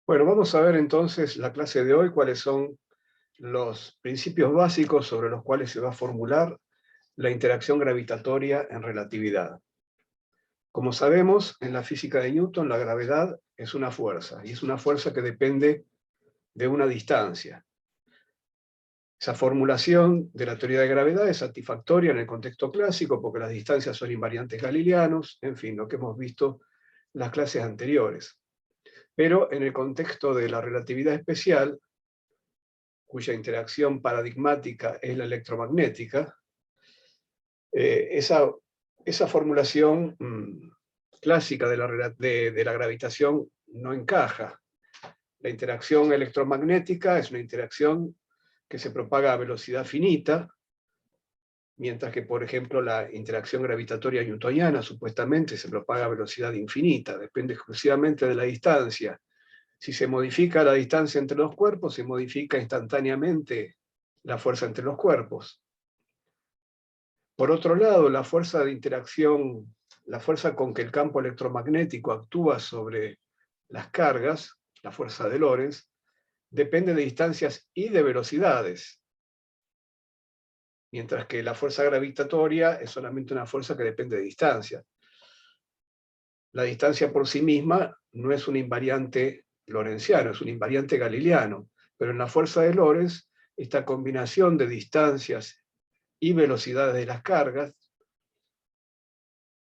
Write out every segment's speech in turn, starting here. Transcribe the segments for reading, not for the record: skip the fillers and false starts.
Bueno, vamos a ver entonces la clase de hoy, cuáles son los principios básicos sobre los cuales se va a formular la interacción gravitatoria en relatividad. Como sabemos, en la física de Newton, la gravedad es una fuerza, y es una fuerza que depende de una distancia. Esa formulación de la teoría de gravedad es satisfactoria en el contexto clásico porque las distancias son invariantes galileanos, en fin, lo que hemos visto en las clases anteriores. Pero en el contexto de la relatividad especial, cuya interacción paradigmática es la electromagnética, esa formulación clásica de la gravitación no encaja. La interacción electromagnética es una interacción que se propaga a velocidad finita, mientras que, por ejemplo, la interacción gravitatoria newtoniana supuestamente se propaga a velocidad infinita, depende exclusivamente de la distancia. Si se modifica la distancia entre los cuerpos, se modifica instantáneamente la fuerza entre los cuerpos. Por otro lado, la fuerza de interacción, la fuerza con que el campo electromagnético actúa sobre las cargas, la fuerza de Lorentz, depende de distancias y de velocidades, mientras que la fuerza gravitatoria es solamente una fuerza que depende de distancia. La distancia por sí misma no es un invariante lorentziano, es un invariante galileano, pero en la fuerza de Lorentz, esta combinación de distancias y velocidades de las cargas,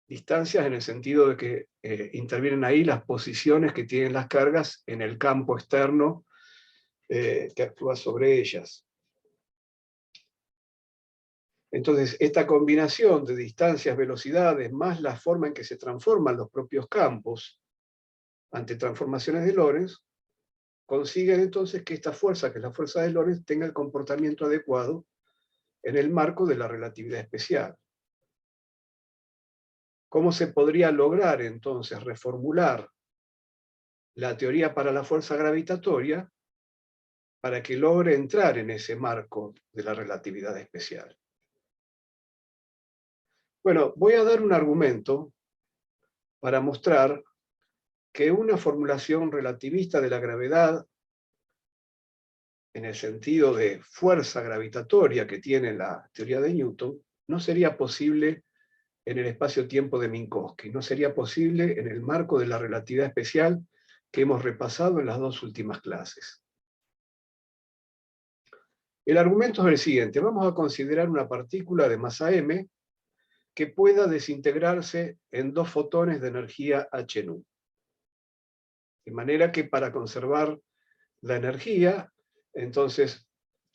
distancias en el sentido de que intervienen ahí las posiciones que tienen las cargas en el campo externo que actúa sobre ellas. Entonces, esta combinación de distancias, velocidades, más la forma en que se transforman los propios campos ante transformaciones de Lorentz, consiguen entonces que esta fuerza, que es la fuerza de Lorentz, tenga el comportamiento adecuado en el marco de la relatividad especial. ¿Cómo se podría lograr entonces reformular la teoría para la fuerza gravitatoria para que logre entrar en ese marco de la relatividad especial? Bueno, voy a dar un argumento para mostrar que una formulación relativista de la gravedad, en el sentido de fuerza gravitatoria que tiene la teoría de Newton, no sería posible en el espacio-tiempo de Minkowski, no sería posible en el marco de la relatividad especial que hemos repasado en las dos últimas clases. El argumento es el siguiente: vamos a considerar una partícula de masa m que pueda desintegrarse en dos fotones de energía h nu. De manera que para conservar la energía, entonces,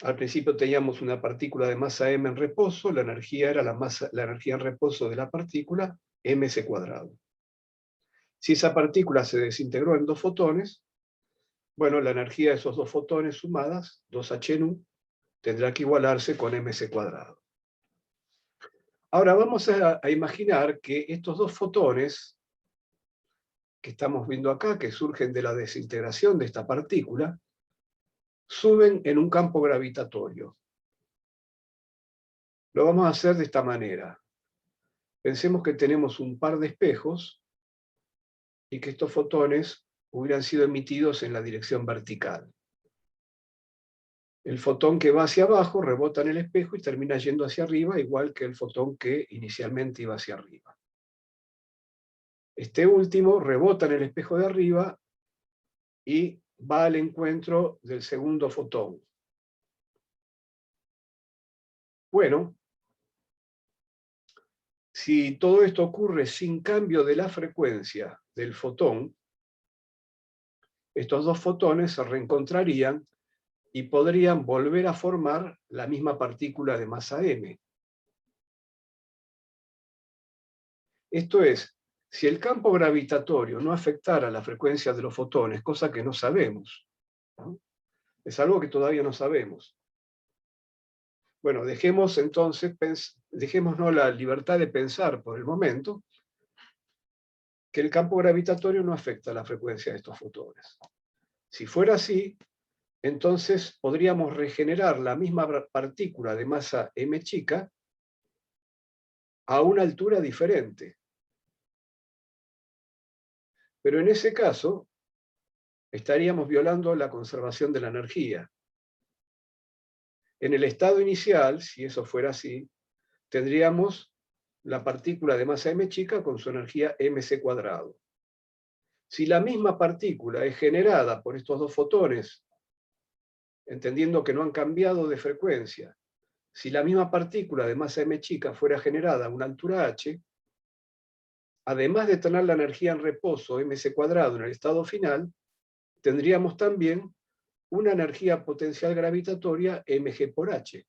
al principio teníamos una partícula de masa m en reposo, la energía era la energía en reposo de la partícula, ms². Si esa partícula se desintegró en dos fotones, bueno, la energía de esos dos fotones sumadas, 2h nu, tendrá que igualarse con ms². Ahora vamos a imaginar que estos dos fotones que estamos viendo acá, que surgen de la desintegración de esta partícula, suben en un campo gravitatorio. Lo vamos a hacer de esta manera. Pensemos que tenemos un par de espejos y que estos fotones hubieran sido emitidos en la dirección vertical. El fotón que va hacia abajo rebota en el espejo y termina yendo hacia arriba, igual que el fotón que inicialmente iba hacia arriba. Este último rebota en el espejo de arriba y va al encuentro del segundo fotón. Bueno, si todo esto ocurre sin cambio de la frecuencia del fotón, estos dos fotones se reencontrarían y podrían volver a formar la misma partícula de masa m. Esto es, si el campo gravitatorio no afectara la frecuencia de los fotones, cosa que no sabemos, ¿no? Es algo que todavía no sabemos. Bueno, dejemos entonces, dejémonos la libertad de pensar por el momento que el campo gravitatorio no afecta la frecuencia de estos fotones. Si fuera así, entonces podríamos regenerar la misma partícula de masa m chica a una altura diferente. Pero en ese caso, estaríamos violando la conservación de la energía. En el estado inicial, si eso fuera así, tendríamos la partícula de masa m chica con su energía mc². Si la misma partícula es generada por estos dos fotones, entendiendo que no han cambiado de frecuencia, si la misma partícula de masa m chica fuera generada a una altura h, además de tener la energía en reposo mc² en el estado final, tendríamos también una energía potencial gravitatoria mg por h.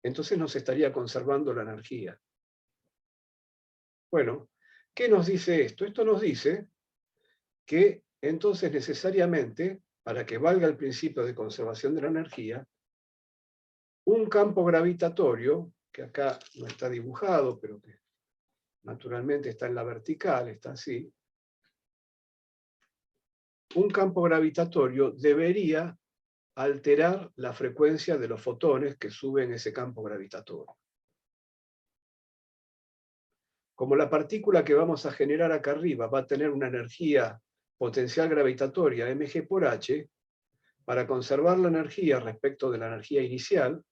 Entonces nos estaría conservando la energía. Bueno, ¿qué nos dice esto? Esto nos dice que entonces necesariamente, para que valga el principio de conservación de la energía, un campo gravitatorio, que acá no está dibujado, pero que naturalmente está en la vertical, está así, un campo gravitatorio debería alterar la frecuencia de los fotones que suben ese campo gravitatorio. Como la partícula que vamos a generar acá arriba va a tener una energía potencial gravitatoria mg por h, para conservar la energía respecto de la energía inicial,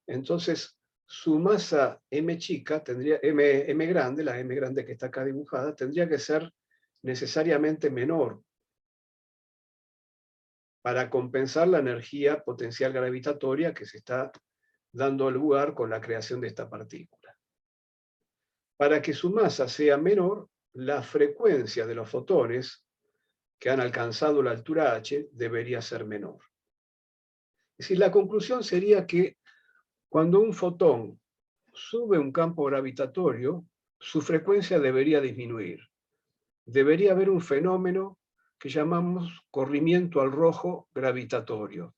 entonces su masa m chica, m grande, la m grande que está acá dibujada, tendría que ser necesariamente menor para compensar la energía potencial gravitatoria que se está dando lugar con la creación de esta partícula. Para que su masa sea menor, la frecuencia de los fotones que han alcanzado la altura h debería ser menor. Es decir, la conclusión sería que cuando un fotón sube un campo gravitatorio, su frecuencia debería disminuir. Debería haber un fenómeno que llamamos corrimiento al rojo gravitatorio.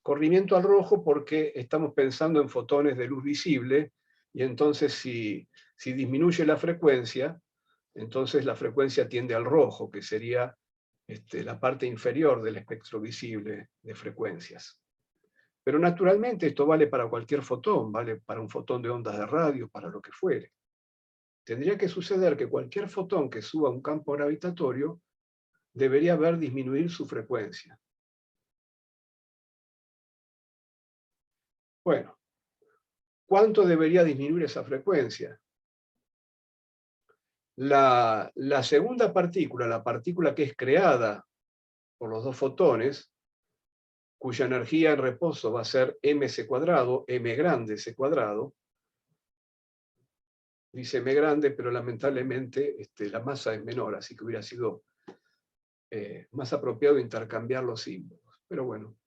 Corrimiento al rojo porque estamos pensando en fotones de luz visible, y entonces si disminuye la frecuencia, entonces la frecuencia tiende al rojo, que sería la parte inferior del espectro visible de frecuencias. Pero naturalmente esto vale para cualquier fotón, vale para un fotón de ondas de radio, para lo que fuere. Tendría que suceder que cualquier fotón que suba un campo gravitatorio debería ver disminuir su frecuencia. Bueno, ¿cuánto debería disminuir esa frecuencia? La segunda partícula, la partícula que es creada por los dos fotones, cuya energía en reposo va a ser mc², m grande c², dice m grande, pero lamentablemente la masa es menor, así que hubiera sido más apropiado intercambiar los símbolos. Pero bueno.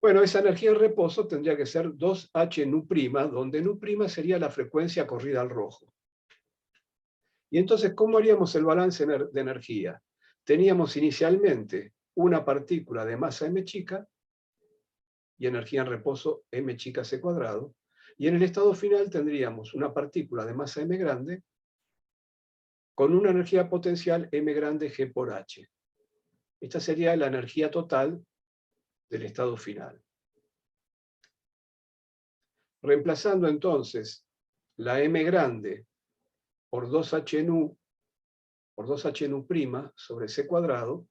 Bueno, esa energía en reposo tendría que ser 2h nu', donde nu' sería la frecuencia corrida al rojo. Y entonces, ¿cómo haríamos el balance de energía? Teníamos inicialmente una partícula de masa m chica y energía en reposo m chica c², y en el estado final tendríamos una partícula de masa m grande con una energía potencial m grande g por h. Esta sería la energía total del estado final. Reemplazando entonces la m grande por 2h nu sobre c²,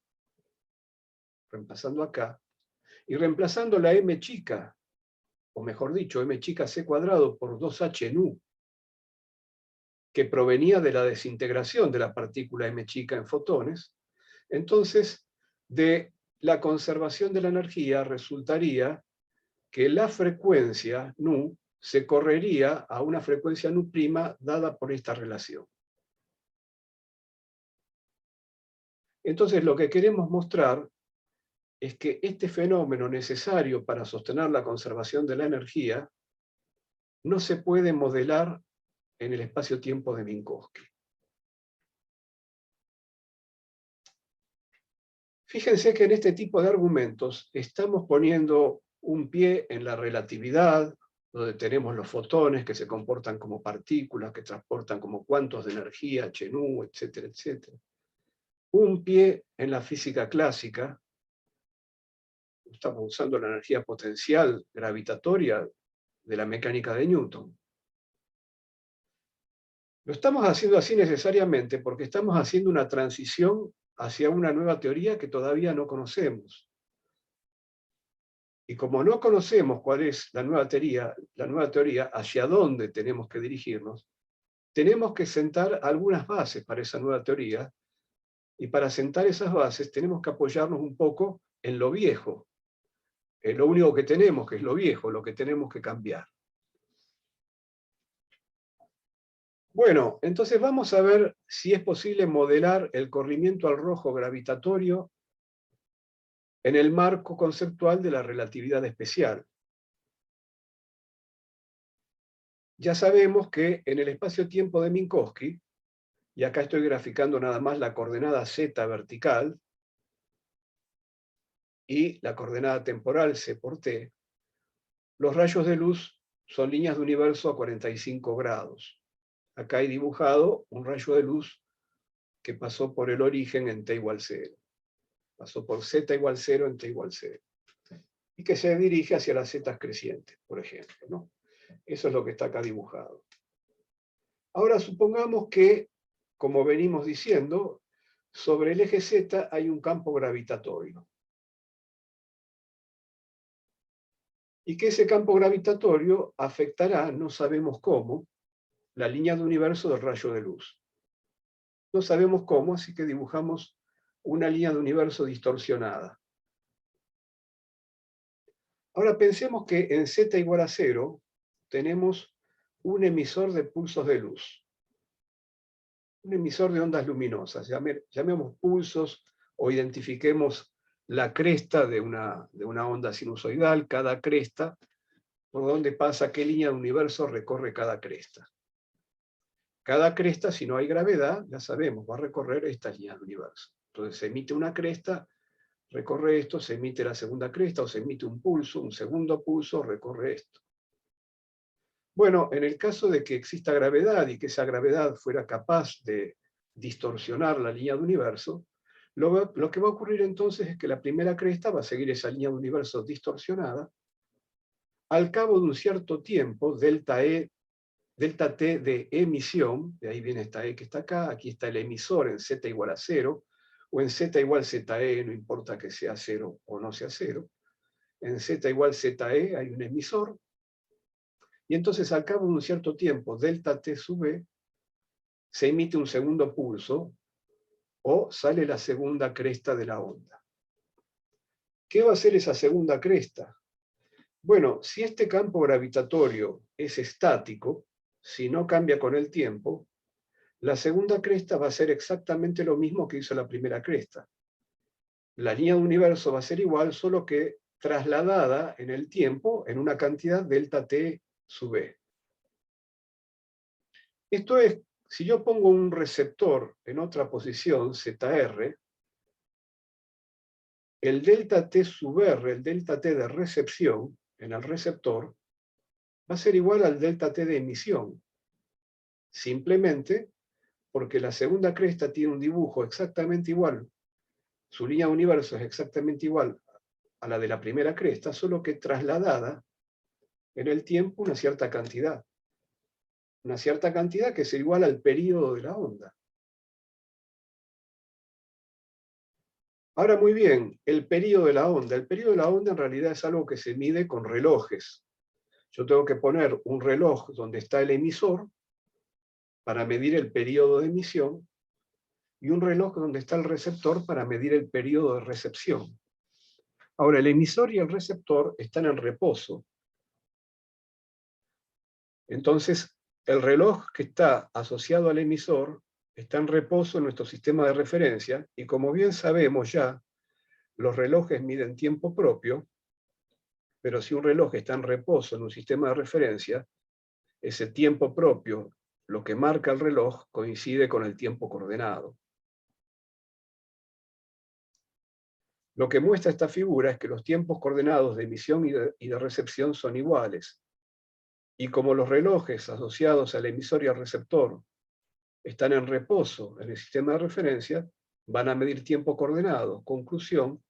reemplazando acá, y reemplazando la m chica, o mejor dicho, m chica c² por 2h nu, que provenía de la desintegración de la partícula m chica en fotones, entonces de la conservación de la energía resultaría que la frecuencia nu se correría a una frecuencia nu' dada por esta relación. Entonces lo que queremos mostrar es que este fenómeno necesario para sostener la conservación de la energía no se puede modelar en el espacio-tiempo de Minkowski. Fíjense que en este tipo de argumentos estamos poniendo un pie en la relatividad, donde tenemos los fotones que se comportan como partículas, que transportan como cuantos de energía, h nu, etcétera, etcétera. Un pie en la física clásica, estamos usando la energía potencial gravitatoria de la mecánica de Newton. Lo estamos haciendo así necesariamente porque estamos haciendo una transición hacia una nueva teoría que todavía no conocemos. Y como no conocemos cuál es la nueva teoría hacia dónde tenemos que dirigirnos, tenemos que sentar algunas bases para esa nueva teoría, y para sentar esas bases tenemos que apoyarnos un poco en lo viejo. Es lo único que tenemos, que es lo viejo, lo que tenemos que cambiar. Bueno, entonces vamos a ver si es posible modelar el corrimiento al rojo gravitatorio en el marco conceptual de la relatividad especial. Ya sabemos que en el espacio-tiempo de Minkowski, y acá estoy graficando nada más la coordenada z vertical y la coordenada temporal c por t, los rayos de luz son líneas de universo a 45 grados. Acá hay dibujado un rayo de luz que pasó por el origen en t igual 0. Pasó por z igual 0 en t igual 0. Y que se dirige hacia las zetas crecientes, por ejemplo, ¿no? Eso es lo que está acá dibujado. Ahora supongamos que, como venimos diciendo, sobre el eje Z hay un campo gravitatorio. Y que ese campo gravitatorio afectará, no sabemos cómo, la línea de universo del rayo de luz. No sabemos cómo, así que dibujamos una línea de universo distorsionada. Ahora pensemos que en z igual a 0 tenemos un emisor de pulsos de luz. Un emisor de ondas luminosas. Llamemos pulsos o identifiquemos la cresta de una onda sinusoidal, cada cresta, por donde pasa, qué línea de universo recorre cada cresta. Cada cresta, si no hay gravedad, ya sabemos, va a recorrer esta línea de universo. Entonces se emite una cresta, recorre esto, se emite la segunda cresta, o se emite un segundo pulso, recorre esto. Bueno, en el caso de que exista gravedad y que esa gravedad fuera capaz de distorsionar la línea de universo, lo que va a ocurrir entonces es que la primera cresta va a seguir esa línea de universo distorsionada. Al cabo de un cierto tiempo, delta t de emisión, de ahí viene esta E que está acá, aquí está el emisor en z igual a 0, o en z igual ZE, no importa que sea 0 o no sea 0, en z igual ZE hay un emisor, y entonces al cabo de un cierto tiempo, delta t sub e, se emite un segundo pulso, o sale la segunda cresta de la onda. ¿Qué va a hacer esa segunda cresta? Bueno, si este campo gravitatorio es estático, si no cambia con el tiempo, la segunda cresta va a ser exactamente lo mismo que hizo la primera cresta. La línea de universo va a ser igual, solo que trasladada en el tiempo en una cantidad delta t sub e. Esto es, si yo pongo un receptor en otra posición, ZR, el delta t sub r, el delta t de recepción en el receptor, va a ser igual al delta t de emisión. Simplemente porque la segunda cresta tiene un dibujo exactamente igual, su línea de universo es exactamente igual a la de la primera cresta, solo que trasladada en el tiempo una cierta cantidad. Una cierta cantidad que es igual al período de la onda. Ahora, muy bien, el período de la onda. El período de la onda en realidad es algo que se mide con relojes. Yo tengo que poner un reloj donde está el emisor para medir el período de emisión y un reloj donde está el receptor para medir el período de recepción. Ahora, el emisor y el receptor están en reposo. Entonces, el reloj que está asociado al emisor está en reposo en nuestro sistema de referencia, y como bien sabemos ya, los relojes miden tiempo propio, pero si un reloj está en reposo en un sistema de referencia, ese tiempo propio, lo que marca el reloj, coincide con el tiempo coordenado. Lo que muestra esta figura es que los tiempos coordenados de emisión y de recepción son iguales. Y como los relojes asociados al emisor y al receptor están en reposo en el sistema de referencia, van a medir tiempo coordenado. Conclusión,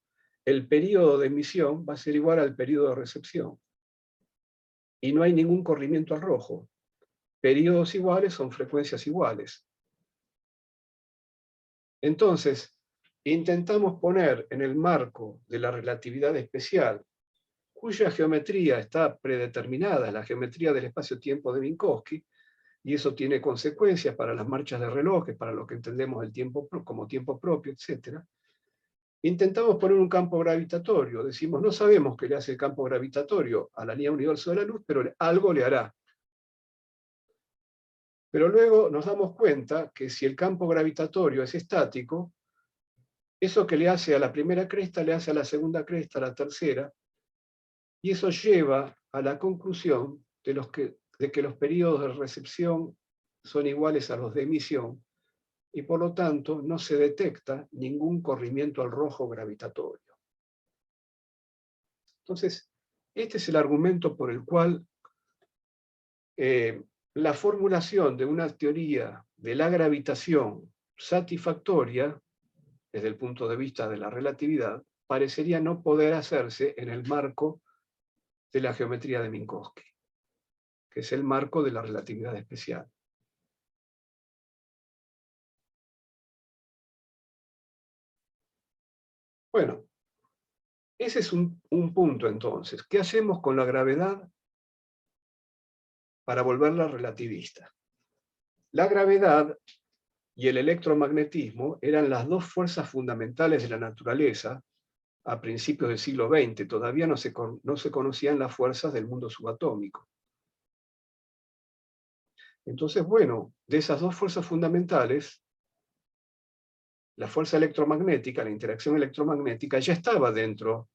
el período de emisión va a ser igual al período de recepción. Y no hay ningún corrimiento al rojo. Períodos iguales son frecuencias iguales. Entonces, intentamos poner en el marco de la relatividad especial, cuya geometría está predeterminada, la geometría del espacio-tiempo de Minkowski, y eso tiene consecuencias para las marchas de relojes, para lo que entendemos el tiempo como tiempo propio, etc. Intentamos poner un campo gravitatorio, decimos, no sabemos qué le hace el campo gravitatorio a la línea universo de la luz, pero algo le hará. Pero luego nos damos cuenta que si el campo gravitatorio es estático, eso que le hace a la primera cresta, le hace a la segunda cresta, a la tercera, y eso lleva a la conclusión de que los periodos de recepción son iguales a los de emisión, y por lo tanto no se detecta ningún corrimiento al rojo gravitatorio. Entonces, este es el argumento por el cual la formulación de una teoría de la gravitación satisfactoria, desde el punto de vista de la relatividad, parecería no poder hacerse en el marco de la geometría de Minkowski, que es el marco de la relatividad especial. Bueno, ese es un punto entonces. ¿Qué hacemos con la gravedad para volverla relativista? La gravedad y el electromagnetismo eran las dos fuerzas fundamentales de la naturaleza a principios del siglo XX. Todavía no se conocían las fuerzas del mundo subatómico. Entonces, bueno, de esas dos fuerzas fundamentales, la fuerza electromagnética, la interacción electromagnética, ya estaba dentro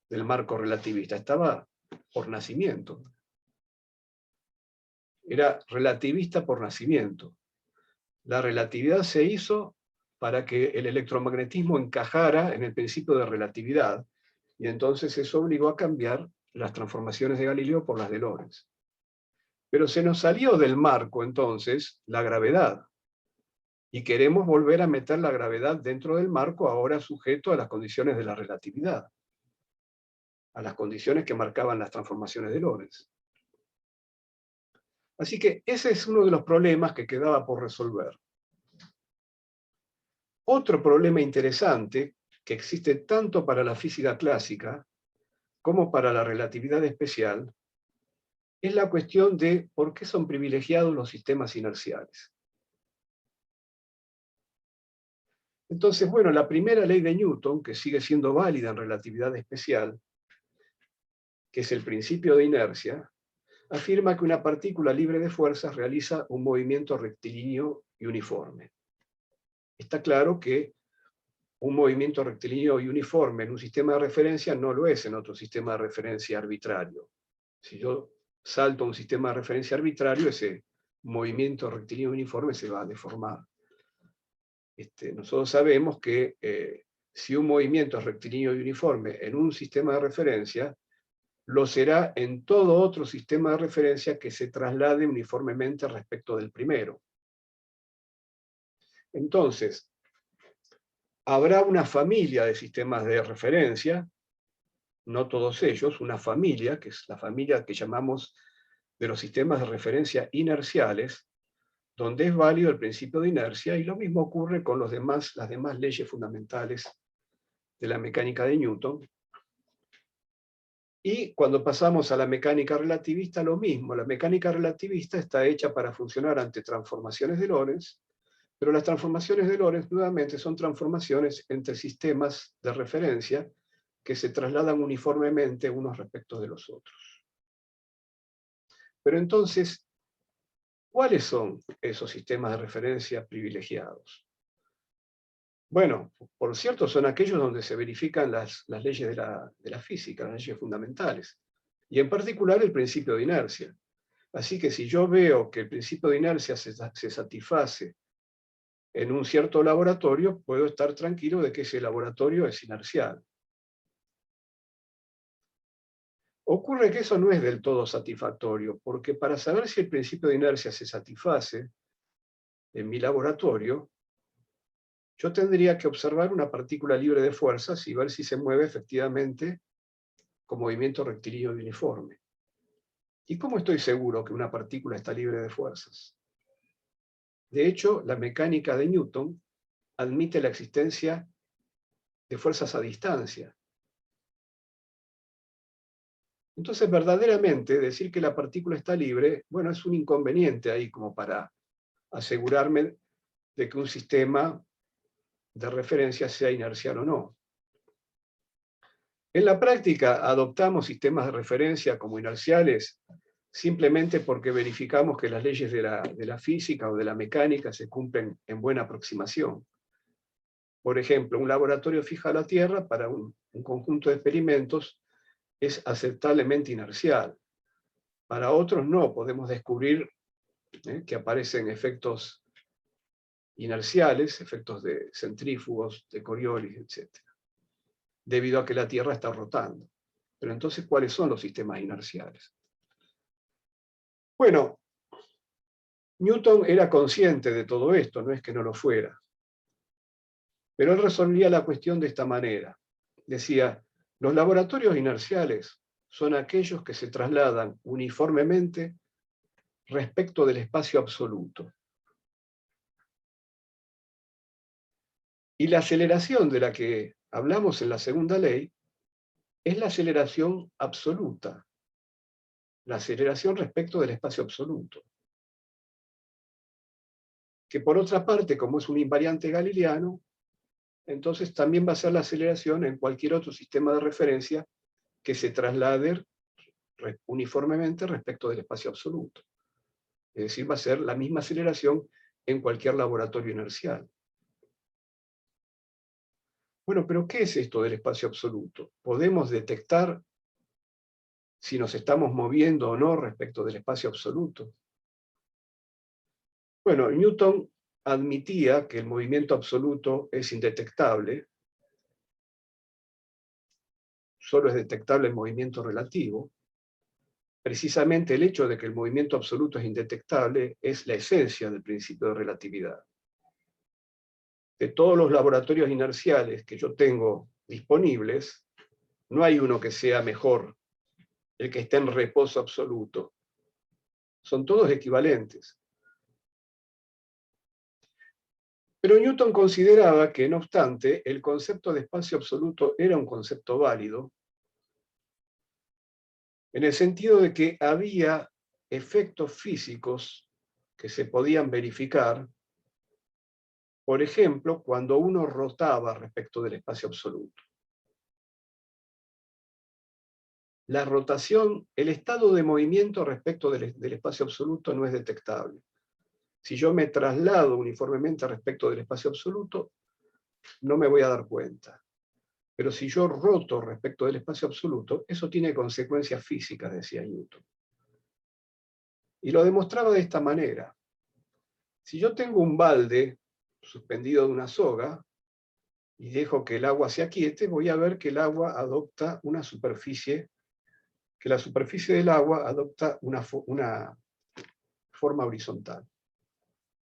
del marco relativista, estaba por nacimiento. Era relativista por nacimiento. La relatividad se hizo para que el electromagnetismo encajara en el principio de relatividad, y entonces eso obligó a cambiar las transformaciones de Galileo por las de Lorentz. Pero se nos salió del marco entonces la gravedad, y queremos volver a meter la gravedad dentro del marco, ahora sujeto a las condiciones de la relatividad, a las condiciones que marcaban las transformaciones de Lorentz. Así que ese es uno de los problemas que quedaba por resolver. Otro problema interesante, que existe tanto para la física clásica como para la relatividad especial, es la cuestión de por qué son privilegiados los sistemas inerciales. Entonces, bueno, la primera ley de Newton, que sigue siendo válida en relatividad especial, que es el principio de inercia, afirma que una partícula libre de fuerzas realiza un movimiento rectilíneo y uniforme. Está claro que un movimiento rectilíneo y uniforme en un sistema de referencia no lo es en otro sistema de referencia arbitrario. Si yo salto a un sistema de referencia arbitrario, ese movimiento rectilíneo y uniforme se va a deformar. Nosotros sabemos que si un movimiento es rectilíneo y uniforme en un sistema de referencia, lo será en todo otro sistema de referencia que se traslade uniformemente respecto del primero. Entonces, habrá una familia de sistemas de referencia, no todos ellos, una familia, que es la familia que llamamos de los sistemas de referencia inerciales, donde es válido el principio de inercia, y lo mismo ocurre con las demás leyes fundamentales de la mecánica de Newton. Y cuando pasamos a la mecánica relativista, lo mismo. La mecánica relativista está hecha para funcionar ante transformaciones de Lorentz, pero las transformaciones de Lorentz nuevamente son transformaciones entre sistemas de referencia que se trasladan uniformemente unos respecto de los otros. Pero entonces, ¿cuáles son esos sistemas de referencia privilegiados? Bueno, por cierto, son aquellos donde se verifican las leyes de la física, las leyes fundamentales, y en particular el principio de inercia. Así que si yo veo que el principio de inercia se satisface en un cierto laboratorio, puedo estar tranquilo de que ese laboratorio es inercial. Ocurre que eso no es del todo satisfactorio, porque para saber si el principio de inercia se satisface en mi laboratorio, yo tendría que observar una partícula libre de fuerzas y ver si se mueve efectivamente con movimiento rectilíneo y uniforme. ¿Y cómo estoy seguro que una partícula está libre de fuerzas? De hecho, la mecánica de Newton admite la existencia de fuerzas a distancia. Entonces, verdaderamente, decir que la partícula está libre, bueno, es un inconveniente ahí como para asegurarme de que un sistema de referencia sea inercial o no. En la práctica adoptamos sistemas de referencia como inerciales simplemente porque verificamos que las leyes de la física o de la mecánica se cumplen en buena aproximación. Por ejemplo, un laboratorio fija la Tierra para un conjunto de experimentos es aceptablemente inercial. Para otros no, podemos descubrir que aparecen efectos inerciales, efectos de centrífugos, de Coriolis, etc., debido a que la Tierra está rotando. Pero entonces, ¿cuáles son los sistemas inerciales? Bueno, Newton era consciente de todo esto, no es que no lo fuera. Pero él resolvía la cuestión de esta manera. Decía, los laboratorios inerciales son aquellos que se trasladan uniformemente respecto del espacio absoluto. Y la aceleración de la que hablamos en la segunda ley es la aceleración absoluta, la aceleración respecto del espacio absoluto. Que por otra parte, como es un invariante galileano, entonces también va a ser la aceleración en cualquier otro sistema de referencia que se traslade uniformemente respecto del espacio absoluto. Es decir, va a ser la misma aceleración en cualquier laboratorio inercial. Bueno, pero ¿qué es esto del espacio absoluto? ¿Podemos detectar si nos estamos moviendo o no respecto del espacio absoluto? Bueno, Newton admitía que el movimiento absoluto es indetectable, solo es detectable el movimiento relativo. Precisamente el hecho de que el movimiento absoluto es indetectable es la esencia del principio de relatividad. De todos los laboratorios inerciales que yo tengo disponibles, no hay uno que sea mejor, el que esté en reposo absoluto. Son todos equivalentes. Pero Newton consideraba que, no obstante, el concepto de espacio absoluto era un concepto válido, en el sentido de que había efectos físicos que se podían verificar, por ejemplo, cuando uno rotaba respecto del espacio absoluto. La rotación, el estado de movimiento respecto del espacio absoluto no es detectable. Si yo me traslado uniformemente respecto del espacio absoluto, no me voy a dar cuenta. Pero si yo roto respecto del espacio absoluto, eso tiene consecuencias físicas, decía Newton. Y lo demostraba de esta manera. Si yo tengo un balde suspendido de una soga y dejo que el agua se aquiete, voy a ver que el agua adopta una superficie, que la superficie del agua adopta una forma horizontal,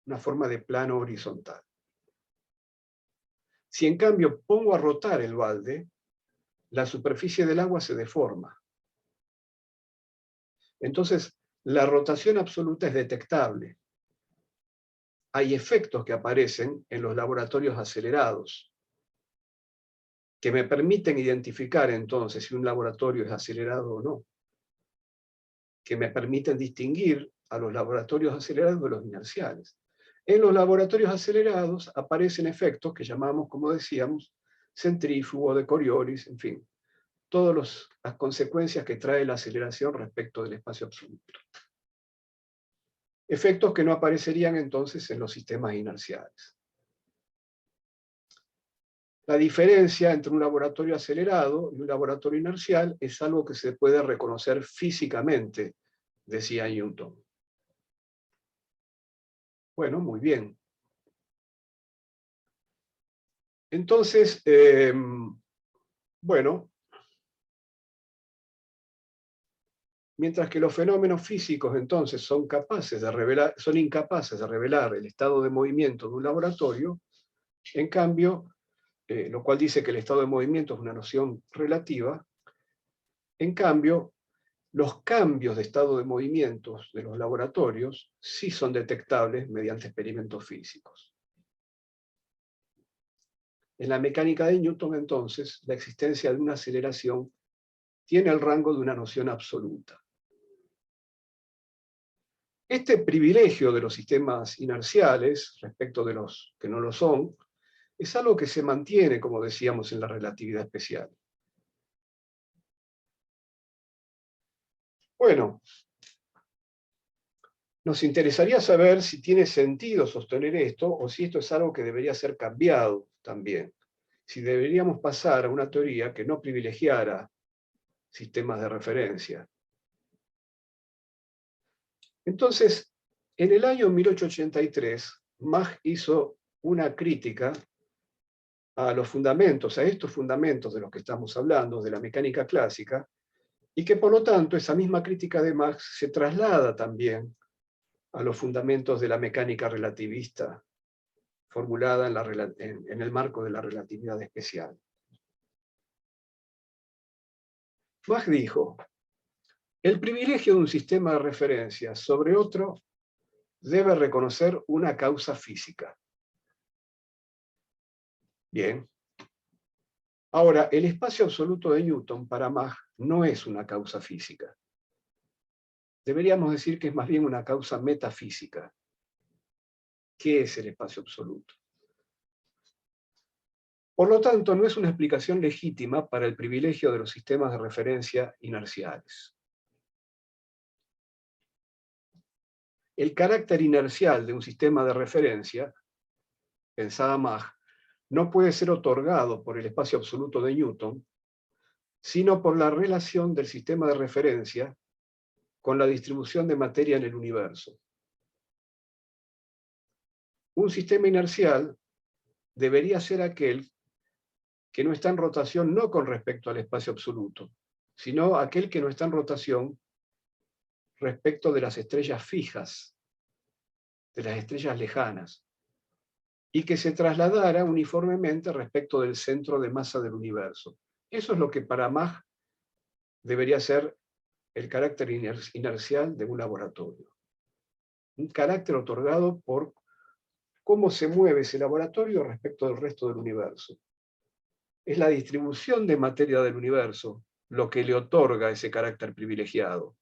una forma de plano horizontal. Si en cambio pongo a rotar el balde, la superficie del agua se deforma. Entonces, la rotación absoluta es detectable. Hay efectos que aparecen en los laboratorios acelerados, que me permiten identificar entonces si un laboratorio es acelerado o no, que me permiten distinguir a los laboratorios acelerados de los inerciales. En los laboratorios acelerados aparecen efectos que llamamos, como decíamos, centrífugo, de Coriolis, en fin, todas las consecuencias que trae la aceleración respecto del espacio absoluto. Efectos que no aparecerían entonces en los sistemas inerciales. La diferencia entre un laboratorio acelerado y un laboratorio inercial es algo que se puede reconocer físicamente, decía Newton. Bueno, muy bien. Entonces, bueno, mientras que los fenómenos físicos entonces son incapaces de revelar el estado de movimiento de un laboratorio, en cambio, lo cual dice que el estado de movimiento es una noción relativa, en cambio, los cambios de estado de movimientos de los laboratorios sí son detectables mediante experimentos físicos. En la mecánica de Newton, entonces, la existencia de una aceleración tiene el rango de una noción absoluta. Este privilegio de los sistemas inerciales respecto de los que no lo son, es algo que se mantiene, como decíamos, en la relatividad especial. Bueno, nos interesaría saber si tiene sentido sostener esto o si esto es algo que debería ser cambiado también. Si deberíamos pasar a una teoría que no privilegiara sistemas de referencia. Entonces, en el año 1883, Mach hizo una crítica a los fundamentos, a estos fundamentos de los que estamos hablando, de la mecánica clásica, y que por lo tanto esa misma crítica de Mach se traslada también a los fundamentos de la mecánica relativista, formulada en el marco de la relatividad especial. Mach dijo: el privilegio de un sistema de referencia sobre otro debe reconocer una causa física. Bien. Ahora, el espacio absoluto de Newton para Mach no es una causa física. Deberíamos decir que es más bien una causa metafísica. ¿Qué es el espacio absoluto? Por lo tanto, no es una explicación legítima para el privilegio de los sistemas de referencia inerciales. El carácter inercial de un sistema de referencia, pensaba Mach, no puede ser otorgado por el espacio absoluto de Newton, sino por la relación del sistema de referencia con la distribución de materia en el universo. Un sistema inercial debería ser aquel que no está en rotación no con respecto al espacio absoluto, sino aquel que no está en rotación respecto de las estrellas fijas, de las estrellas lejanas, y que se trasladara uniformemente respecto del centro de masa del universo. Eso es lo que para Mach debería ser el carácter inercial de un laboratorio. Un carácter otorgado por cómo se mueve ese laboratorio respecto del resto del universo. Es la distribución de materia del universo lo que le otorga ese carácter privilegiado.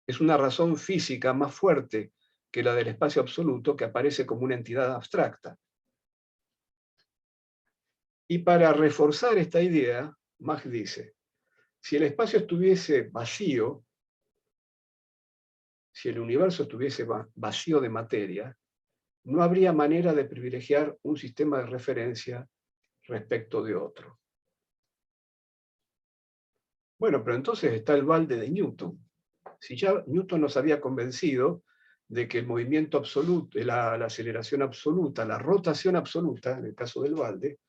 Es una razón física más fuerte que la del espacio absoluto, que aparece como una entidad abstracta. Y para reforzar esta idea, Mach dice: si el espacio estuviese vacío, si el universo estuviese vacío de materia, no habría manera de privilegiar un sistema de referencia respecto de otro. Bueno, pero entonces está el balde de Newton. Si ya Newton nos había convencido de que el movimiento absoluto, la aceleración absoluta, la rotación absoluta, en el caso del balde,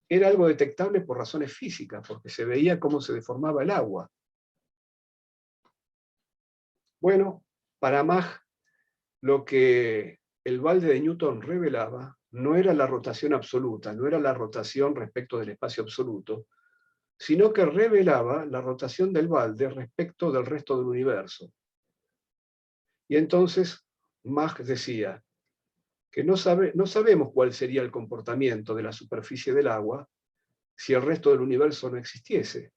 era algo detectable por razones físicas, porque se veía cómo se deformaba el agua. Bueno, para Mach, lo que el balde de Newton revelaba no era la rotación absoluta, no era la rotación respecto del espacio absoluto, sino que revelaba la rotación del balde respecto del resto del universo. Y entonces Mach decía que no sabemos cuál sería el comportamiento de la superficie del agua si el resto del universo no existiese.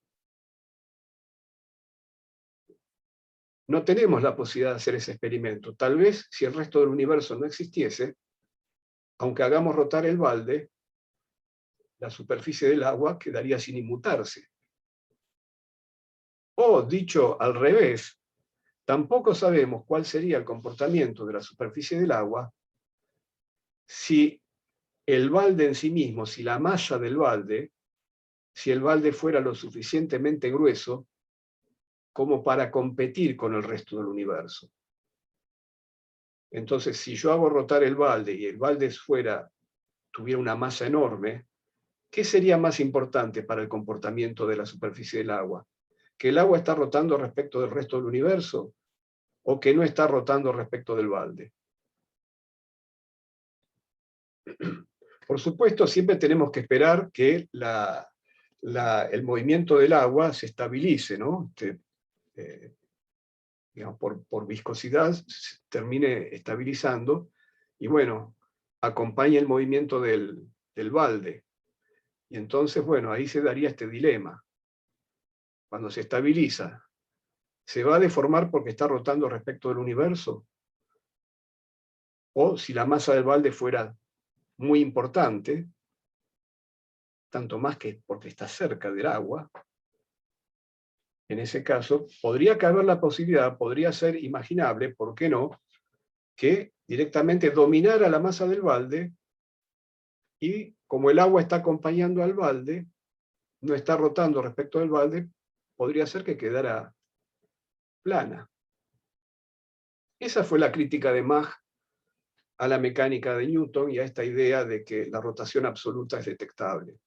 No tenemos la posibilidad de hacer ese experimento. Tal vez si el resto del universo no existiese, aunque hagamos rotar el balde, la superficie del agua quedaría sin inmutarse. O, dicho al revés, tampoco sabemos cuál sería el comportamiento de la superficie del agua si el balde en sí mismo, si la masa del balde, si el balde fuera lo suficientemente grueso como para competir con el resto del universo. Entonces, si yo hago rotar el balde y el balde tuviera una masa enorme, ¿qué sería más importante para el comportamiento de la superficie del agua? ¿Que el agua está rotando respecto del resto del universo o que no está rotando respecto del balde? Por supuesto, siempre tenemos que esperar que el movimiento del agua se estabilice, ¿no? Digamos, por viscosidad se termine estabilizando y bueno, acompaña el movimiento del balde. Y entonces, bueno, ahí se daría este dilema. Cuando se estabiliza, ¿se va a deformar porque está rotando respecto del universo? O si la masa del balde fuera muy importante, tanto más que porque está cerca del agua, en ese caso, podría caber la posibilidad, podría ser imaginable, ¿por qué no?, que directamente dominara la masa del balde y como el agua está acompañando al balde, no está rotando respecto del balde, podría ser que quedara plana. Esa fue la crítica de Mach a la mecánica de Newton y a esta idea de que la rotación absoluta es detectable.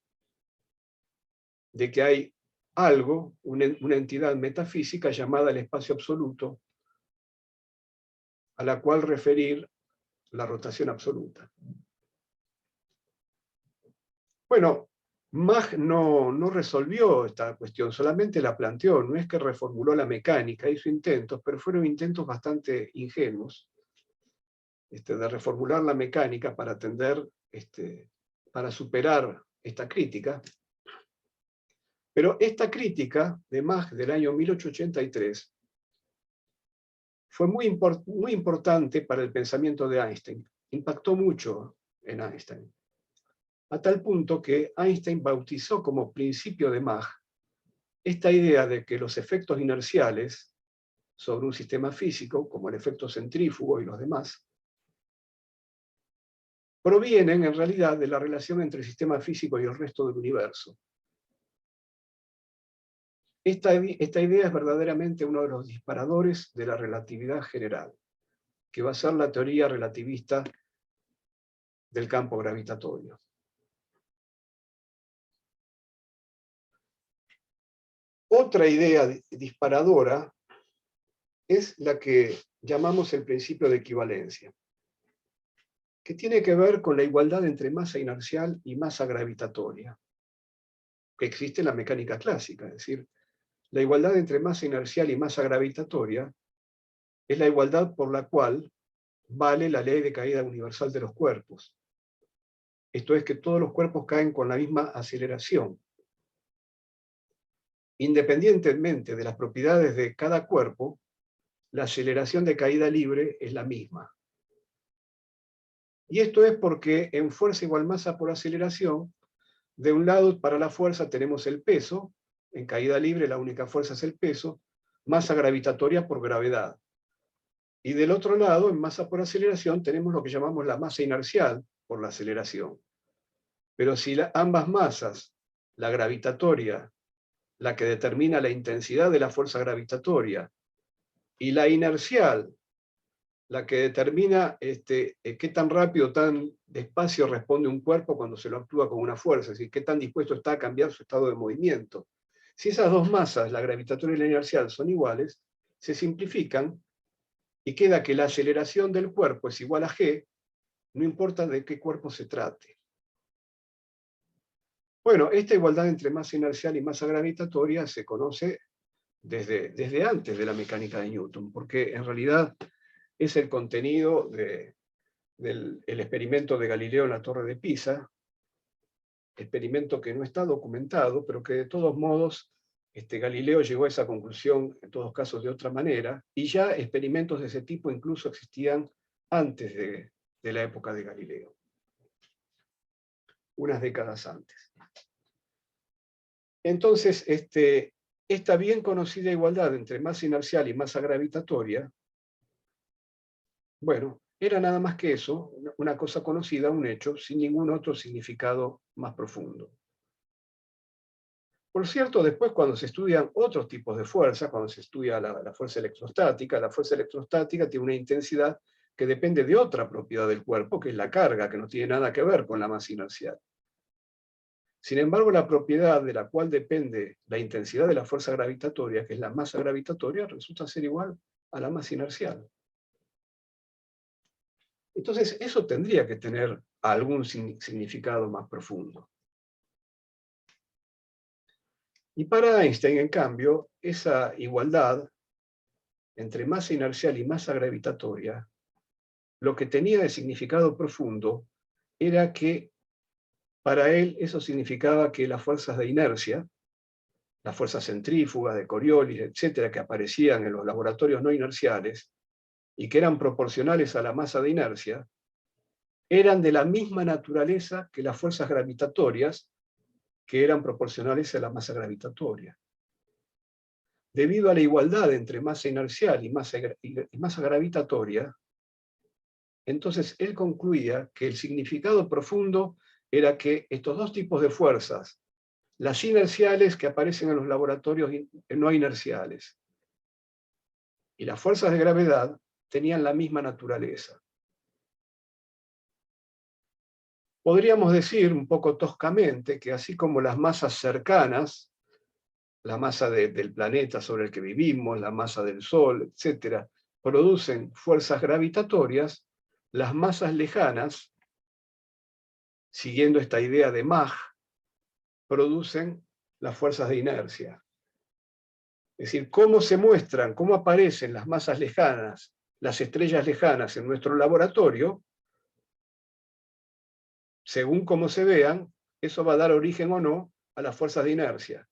De que hay algo, una entidad metafísica llamada el espacio absoluto, a la cual referir la rotación absoluta. Bueno, Mach no resolvió esta cuestión, solamente la planteó, no es que reformuló la mecánica, hizo intentos, pero fueron intentos bastante ingenuos de reformular la mecánica para atender, para superar esta crítica. Pero esta crítica de Mach del año 1883 fue muy importante para el pensamiento de Einstein, impactó mucho en Einstein, a tal punto que Einstein bautizó como principio de Mach esta idea de que los efectos inerciales sobre un sistema físico, como el efecto centrífugo y los demás, provienen en realidad de la relación entre el sistema físico y el resto del universo. Esta idea es verdaderamente uno de los disparadores de la relatividad general, que va a ser la teoría relativista del campo gravitatorio. Otra idea disparadora es la que llamamos el principio de equivalencia, que tiene que ver con la igualdad entre masa inercial y masa gravitatoria, que existe en la mecánica clásica, es decir, la igualdad entre masa inercial y masa gravitatoria es la igualdad por la cual vale la ley de caída universal de los cuerpos. Esto es que todos los cuerpos caen con la misma aceleración. Independientemente de las propiedades de cada cuerpo, la aceleración de caída libre es la misma. Y esto es porque en fuerza igual masa por aceleración, de un lado para la fuerza tenemos el peso, en caída libre la única fuerza es el peso, masa gravitatoria por gravedad. Y del otro lado, en masa por aceleración, tenemos lo que llamamos la masa inercial por la aceleración. Pero si ambas masas, la gravitatoria, la que determina la intensidad de la fuerza gravitatoria, y la inercial, la que determina qué tan rápido o tan despacio responde un cuerpo cuando se lo actúa con una fuerza, es decir, qué tan dispuesto está a cambiar su estado de movimiento. Si esas dos masas, la gravitatoria y la inercial, son iguales, se simplifican y queda que la aceleración del cuerpo es igual a g, no importa de qué cuerpo se trate. Bueno, esta igualdad entre masa inercial y masa gravitatoria se conoce desde antes de la mecánica de Newton, porque en realidad es el contenido del experimento de Galileo en la Torre de Pisa, experimento que no está documentado, pero que de todos modos Galileo llegó a esa conclusión, en todos casos de otra manera, y ya experimentos de ese tipo incluso existían antes de la época de Galileo, unas décadas antes. Entonces, esta bien conocida igualdad entre masa inercial y masa gravitatoria, bueno, era nada más que eso, una cosa conocida, un hecho, sin ningún otro significado más profundo. Por cierto, después cuando se estudian otros tipos de fuerza, cuando se estudia la fuerza electrostática tiene una intensidad que depende de otra propiedad del cuerpo, que es la carga, que no tiene nada que ver con la masa inercial. Sin embargo, la propiedad de la cual depende la intensidad de la fuerza gravitatoria, que es la masa gravitatoria, resulta ser igual a la masa inercial. Entonces, eso tendría que tener algún significado más profundo. Y para Einstein, en cambio, esa igualdad entre masa inercial y masa gravitatoria, lo que tenía de significado profundo era que Para él eso significaba que las fuerzas de inercia, las fuerzas centrífugas de Coriolis, etcétera, que aparecían en los laboratorios no inerciales y que eran proporcionales a la masa de inercia, eran de la misma naturaleza que las fuerzas gravitatorias, que eran proporcionales a la masa gravitatoria. Debido a la igualdad entre masa inercial y masa gravitatoria, entonces él concluía que el significado profundo era que estos dos tipos de fuerzas, las inerciales que aparecen en los laboratorios no inerciales y las fuerzas de gravedad, tenían la misma naturaleza. Podríamos decir, un poco toscamente, que así como las masas cercanas, la masa del planeta sobre el que vivimos, la masa del Sol, etc., producen fuerzas gravitatorias, las masas lejanas, siguiendo esta idea de Mach, producen las fuerzas de inercia. Es decir, cómo se muestran, cómo aparecen las masas lejanas, las estrellas lejanas en nuestro laboratorio, según cómo se vean, eso va a dar origen o no a las fuerzas de inercia.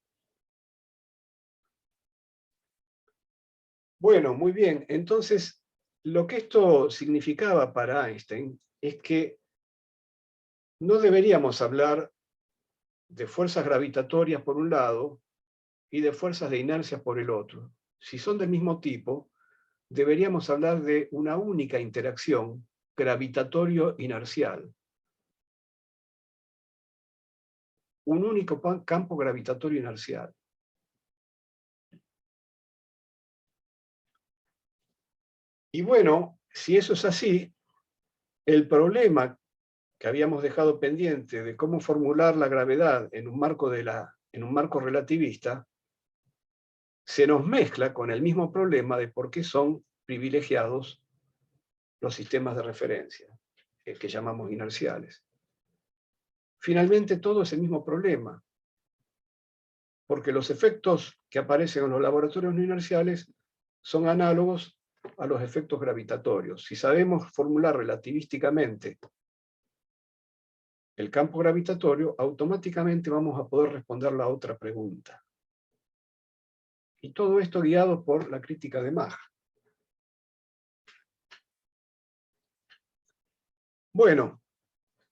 Bueno, muy bien. Entonces, lo que esto significaba para Einstein es que no deberíamos hablar de fuerzas gravitatorias por un lado y de fuerzas de inercia por el otro. Si son del mismo tipo, deberíamos hablar de una única interacción gravitatorio-inercial. Un único campo gravitatorio inercial. Y bueno, si eso es así, el problema que habíamos dejado pendiente de cómo formular la gravedad en un marco relativista, se nos mezcla con el mismo problema de por qué son privilegiados los sistemas de referencia, que llamamos inerciales. Finalmente todo es el mismo problema, porque los efectos que aparecen en los laboratorios no inerciales son análogos a los efectos gravitatorios. Si sabemos formular relativísticamente el campo gravitatorio, automáticamente vamos a poder responder la otra pregunta. Y todo esto guiado por la crítica de Mach. Bueno,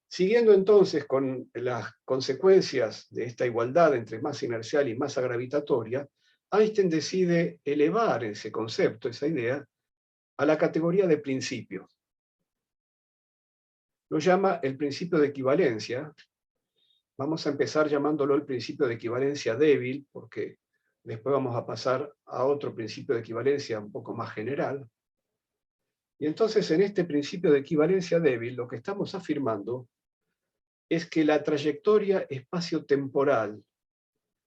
siguiendo entonces con las consecuencias de esta igualdad entre masa inercial y masa gravitatoria, Einstein decide elevar ese concepto, esa idea, a la categoría de principio. Lo llama el principio de equivalencia. Vamos a empezar llamándolo el principio de equivalencia débil, porque después vamos a pasar a otro principio de equivalencia un poco más general. Y entonces en este principio de equivalencia débil lo que estamos afirmando es que la trayectoria espacio-temporal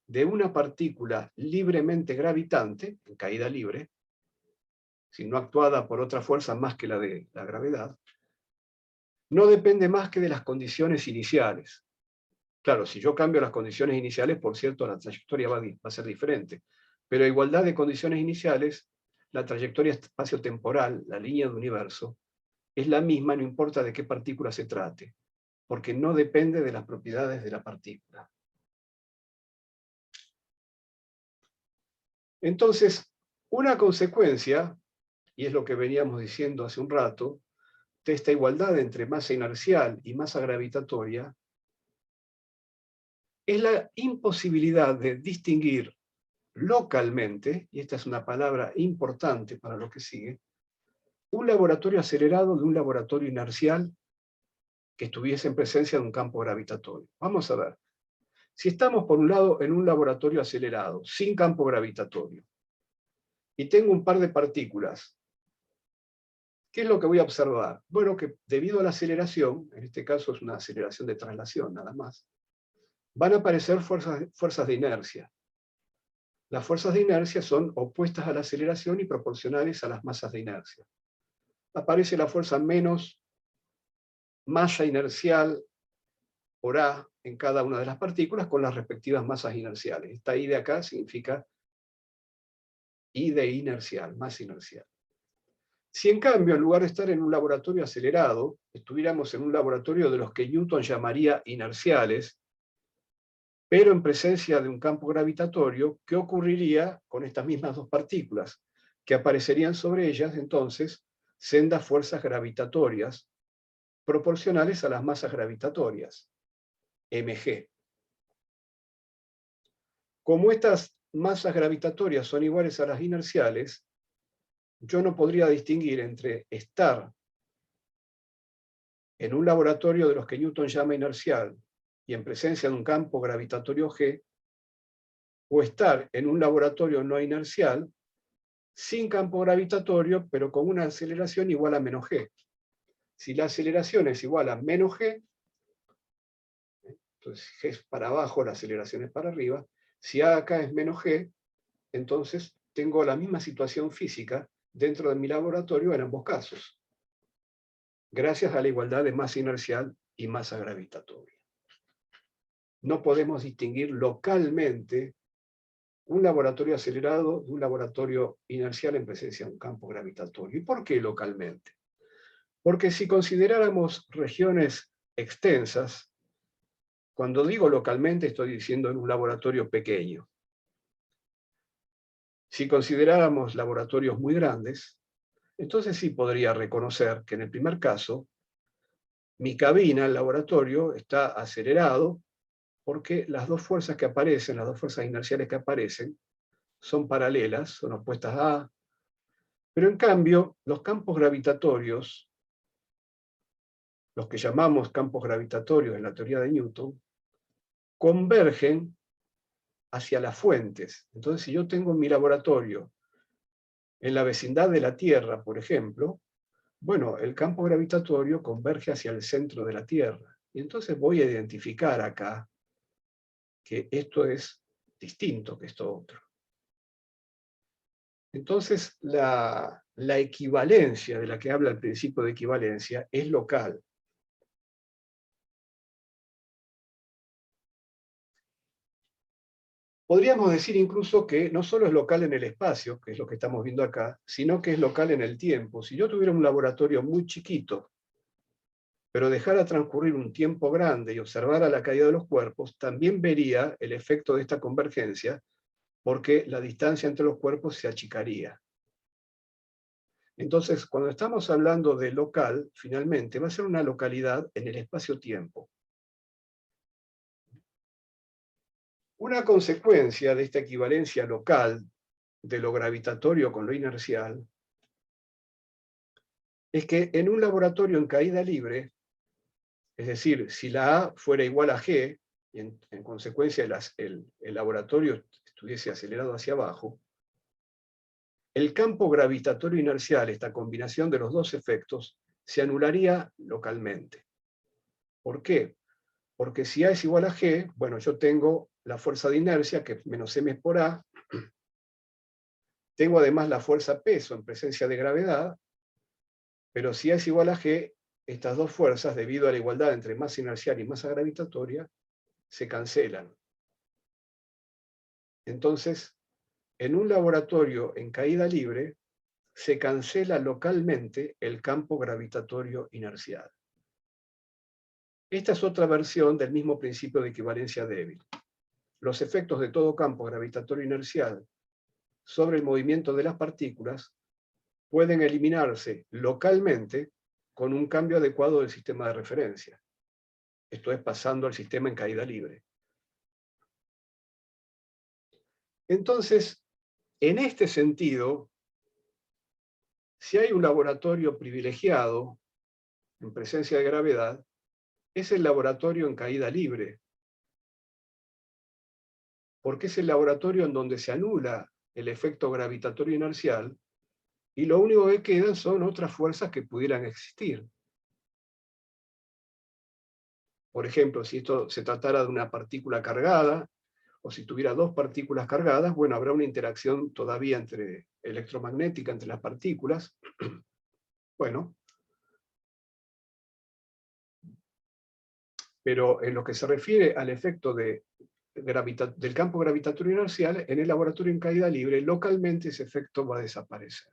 de una partícula libremente gravitante, en caída libre, si no actuada por otra fuerza más que la de la gravedad, no depende más que de las condiciones iniciales. Claro, si yo cambio las condiciones iniciales, por cierto, la trayectoria va a ser diferente, pero a igualdad de condiciones iniciales, la trayectoria espacio-temporal, la línea de universo, es la misma, no importa de qué partícula se trate, porque no depende de las propiedades de la partícula. Entonces, una consecuencia, y es lo que veníamos diciendo hace un rato, de esta igualdad entre masa inercial y masa gravitatoria, es la imposibilidad de distinguir localmente, y esta es una palabra importante para lo que sigue, un laboratorio acelerado de un laboratorio inercial que estuviese en presencia de un campo gravitatorio. Vamos a ver. Si estamos, por un lado, en un laboratorio acelerado, sin campo gravitatorio, y tengo un par de partículas, ¿qué es lo que voy a observar? Bueno, que debido a la aceleración, en este caso es una aceleración de traslación nada más, van a aparecer fuerzas de inercia. Las fuerzas de inercia son opuestas a la aceleración y proporcionales a las masas de inercia. Aparece la fuerza menos masa inercial por A en cada una de las partículas con las respectivas masas inerciales. Esta I de acá significa I de inercial, masa inercial. Si en cambio, en lugar de estar en un laboratorio acelerado, estuviéramos en un laboratorio de los que Newton llamaría inerciales, pero en presencia de un campo gravitatorio, ¿qué ocurriría con estas mismas dos partículas? Que aparecerían sobre ellas, entonces, sendas fuerzas gravitatorias proporcionales a las masas gravitatorias, mg. Como estas masas gravitatorias son iguales a las inerciales, yo no podría distinguir entre estar en un laboratorio de los que Newton llama inercial y en presencia de un campo gravitatorio G, o estar en un laboratorio no inercial sin campo gravitatorio, pero con una aceleración igual a menos g. Si la aceleración es igual a menos g, entonces g es para abajo, la aceleración es para arriba. Si a acá es menos g, entonces tengo la misma situación física dentro de mi laboratorio en ambos casos, gracias a la igualdad de masa inercial y masa gravitatoria. No podemos distinguir localmente un laboratorio acelerado de un laboratorio inercial en presencia de un campo gravitatorio. ¿Y por qué localmente? Porque si consideráramos regiones extensas, cuando digo localmente estoy diciendo en un laboratorio pequeño. Si consideráramos laboratorios muy grandes, entonces sí podría reconocer que en el primer caso, mi cabina, el laboratorio, está acelerado porque las dos fuerzas que aparecen, las dos fuerzas inerciales que aparecen, son paralelas, son opuestas a A. Pero en cambio, los campos gravitatorios, los que llamamos campos gravitatorios en la teoría de Newton, convergen hacia las fuentes. Entonces, si yo tengo mi laboratorio en la vecindad de la Tierra, por ejemplo, bueno, el campo gravitatorio converge hacia el centro de la Tierra. Y entonces voy a identificar acá que esto es distinto que esto otro. Entonces, la equivalencia de la que habla el principio de equivalencia es local. Podríamos decir incluso que no solo es local en el espacio, que es lo que estamos viendo acá, sino que es local en el tiempo. Si yo tuviera un laboratorio muy chiquito, pero dejara transcurrir un tiempo grande y observara la caída de los cuerpos, también vería el efecto de esta convergencia, porque la distancia entre los cuerpos se achicaría. Entonces, cuando estamos hablando de local, finalmente va a ser una localidad en el espacio-tiempo. Una consecuencia de esta equivalencia local de lo gravitatorio con lo inercial es que en un laboratorio en caída libre, es decir, si la A fuera igual a G, y en consecuencia el laboratorio estuviese acelerado hacia abajo, el campo gravitatorio inercial, esta combinación de los dos efectos, se anularía localmente. ¿Por qué? Porque si A es igual a G, bueno, yo tengo la fuerza de inercia, que es menos m por A, tengo además la fuerza peso en presencia de gravedad, pero si A es igual a G, estas dos fuerzas, debido a la igualdad entre masa inercial y masa gravitatoria, se cancelan. Entonces, en un laboratorio en caída libre, se cancela localmente el campo gravitatorio inercial. Esta es otra versión del mismo principio de equivalencia débil. Los efectos de todo campo gravitatorio inercial sobre el movimiento de las partículas pueden eliminarse localmente con un cambio adecuado del sistema de referencia. Esto es pasando al sistema en caída libre. Entonces, en este sentido, si hay un laboratorio privilegiado en presencia de gravedad, es el laboratorio en caída libre, porque es el laboratorio en donde se anula el efecto gravitatorio inercial y lo único que quedan son otras fuerzas que pudieran existir. Por ejemplo, si esto se tratara de una partícula cargada, o si tuviera dos partículas cargadas, bueno, habrá una interacción todavía electromagnética entre las partículas. Bueno, pero en lo que se refiere al efecto del campo gravitatorio inercial, en el laboratorio en caída libre, localmente ese efecto va a desaparecer.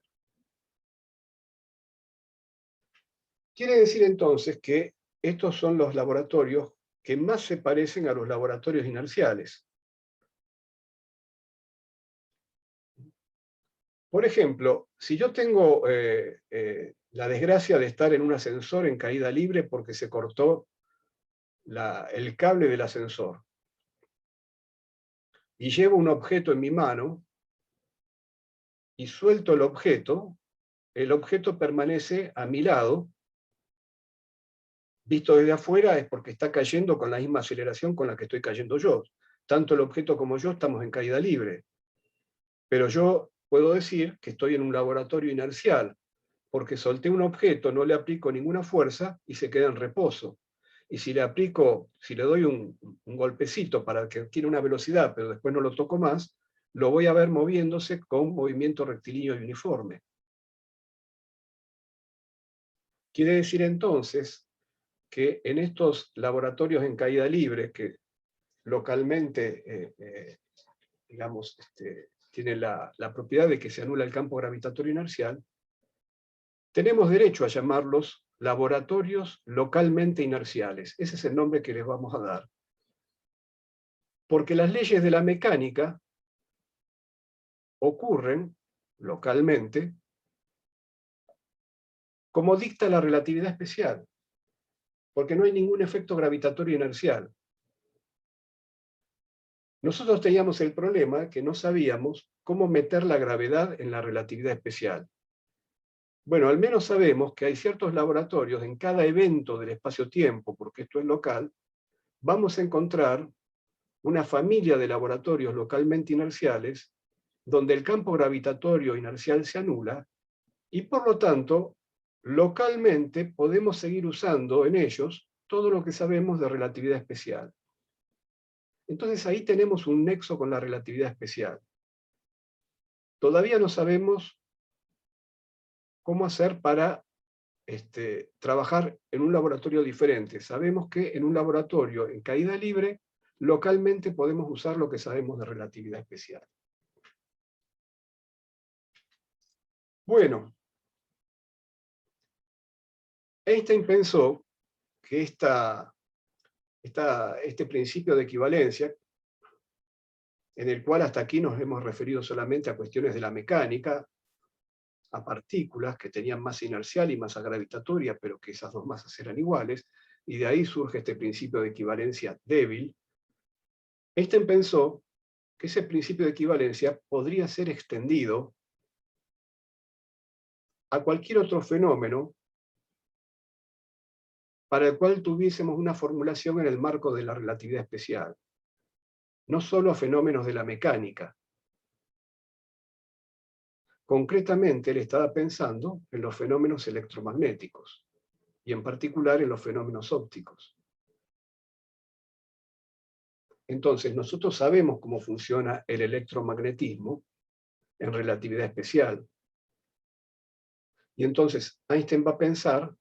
Quiere decir entonces que estos son los laboratorios que más se parecen a los laboratorios inerciales. Por ejemplo, si yo tengo la desgracia de estar en un ascensor en caída libre porque se cortó el cable del ascensor, y llevo un objeto en mi mano, y suelto el objeto permanece a mi lado. Visto desde afuera es porque está cayendo con la misma aceleración con la que estoy cayendo yo. Tanto el objeto como yo estamos en caída libre. Pero yo puedo decir que estoy en un laboratorio inercial, porque solté un objeto, no le aplico ninguna fuerza y se queda en reposo. Y si le doy un golpecito para que adquiera una velocidad, pero después no lo toco más, lo voy a ver moviéndose con movimiento rectilíneo y uniforme. Quiere decir entonces que en estos laboratorios en caída libre, que localmente, digamos, tienen la propiedad de que se anula el campo gravitatorio inercial, tenemos derecho a llamarlos laboratorios localmente inerciales. Ese es el nombre que les vamos a dar. Porque las leyes de la mecánica ocurren localmente como dicta la relatividad especial, porque no hay ningún efecto gravitatorio inercial. Nosotros teníamos el problema que no sabíamos cómo meter la gravedad en la relatividad especial. Bueno, al menos sabemos que hay ciertos laboratorios en cada evento del espacio-tiempo, porque esto es local, vamos a encontrar una familia de laboratorios localmente inerciales donde el campo gravitatorio inercial se anula y por lo tanto localmente podemos seguir usando en ellos todo lo que sabemos de relatividad especial. Entonces ahí tenemos un nexo con la relatividad especial. Todavía no sabemos cómo hacer para trabajar en un laboratorio diferente. Sabemos que en un laboratorio en caída libre, localmente podemos usar lo que sabemos de relatividad especial. Bueno, Einstein pensó que este principio de equivalencia, en el cual hasta aquí nos hemos referido solamente a cuestiones de la mecánica, a partículas que tenían masa inercial y masa gravitatoria, pero que esas dos masas eran iguales, y de ahí surge este principio de equivalencia débil. Einstein pensó que ese principio de equivalencia podría ser extendido a cualquier otro fenómeno para el cual tuviésemos una formulación en el marco de la relatividad especial, no solo a fenómenos de la mecánica. Concretamente, él estaba pensando en los fenómenos electromagnéticos, y en particular en los fenómenos ópticos. Entonces, nosotros sabemos cómo funciona el electromagnetismo en relatividad especial. Y entonces Einstein va a pensar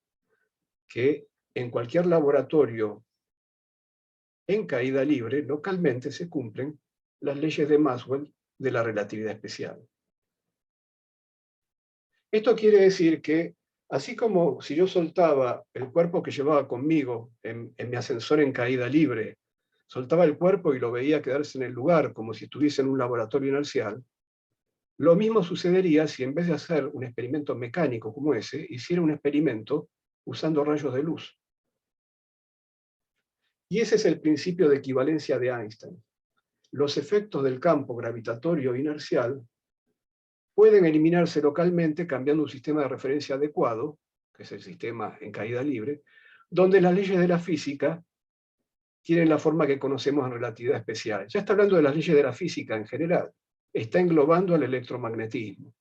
que en cualquier laboratorio en caída libre, localmente se cumplen las leyes de Maxwell de la relatividad especial. Esto quiere decir que, así como si yo soltaba el cuerpo que llevaba conmigo en mi ascensor en caída libre, soltaba el cuerpo y lo veía quedarse en el lugar como si estuviese en un laboratorio inercial, lo mismo sucedería si en vez de hacer un experimento mecánico como ese, hiciera un experimento usando rayos de luz. Y ese es el principio de equivalencia de Einstein. Los efectos del campo gravitatorio inercial pueden eliminarse localmente cambiando un sistema de referencia adecuado, que es el sistema en caída libre, donde las leyes de la física tienen la forma que conocemos en relatividad especial. Ya está hablando de las leyes de la física en general, está englobando al electromagnetismo.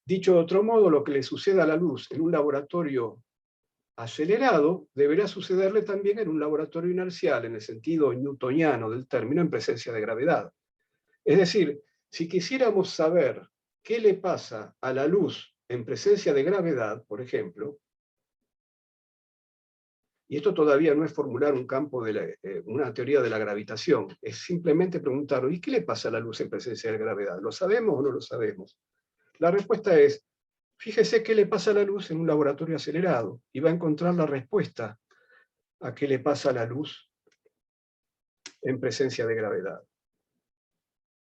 Dicho de otro modo, lo que le suceda a la luz en un laboratorio acelerado deberá sucederle también en un laboratorio inercial, en el sentido newtoniano del término, en presencia de gravedad. Es decir, si quisiéramos saber qué le pasa a la luz en presencia de gravedad, por ejemplo, y esto todavía no es formular un campo una teoría de la gravitación, es simplemente preguntar, ¿y qué le pasa a la luz en presencia de gravedad? ¿Lo sabemos o no lo sabemos? La respuesta es, Fíjese qué le pasa a la luz en un laboratorio acelerado y va a encontrar la respuesta a qué le pasa a la luz en presencia de gravedad.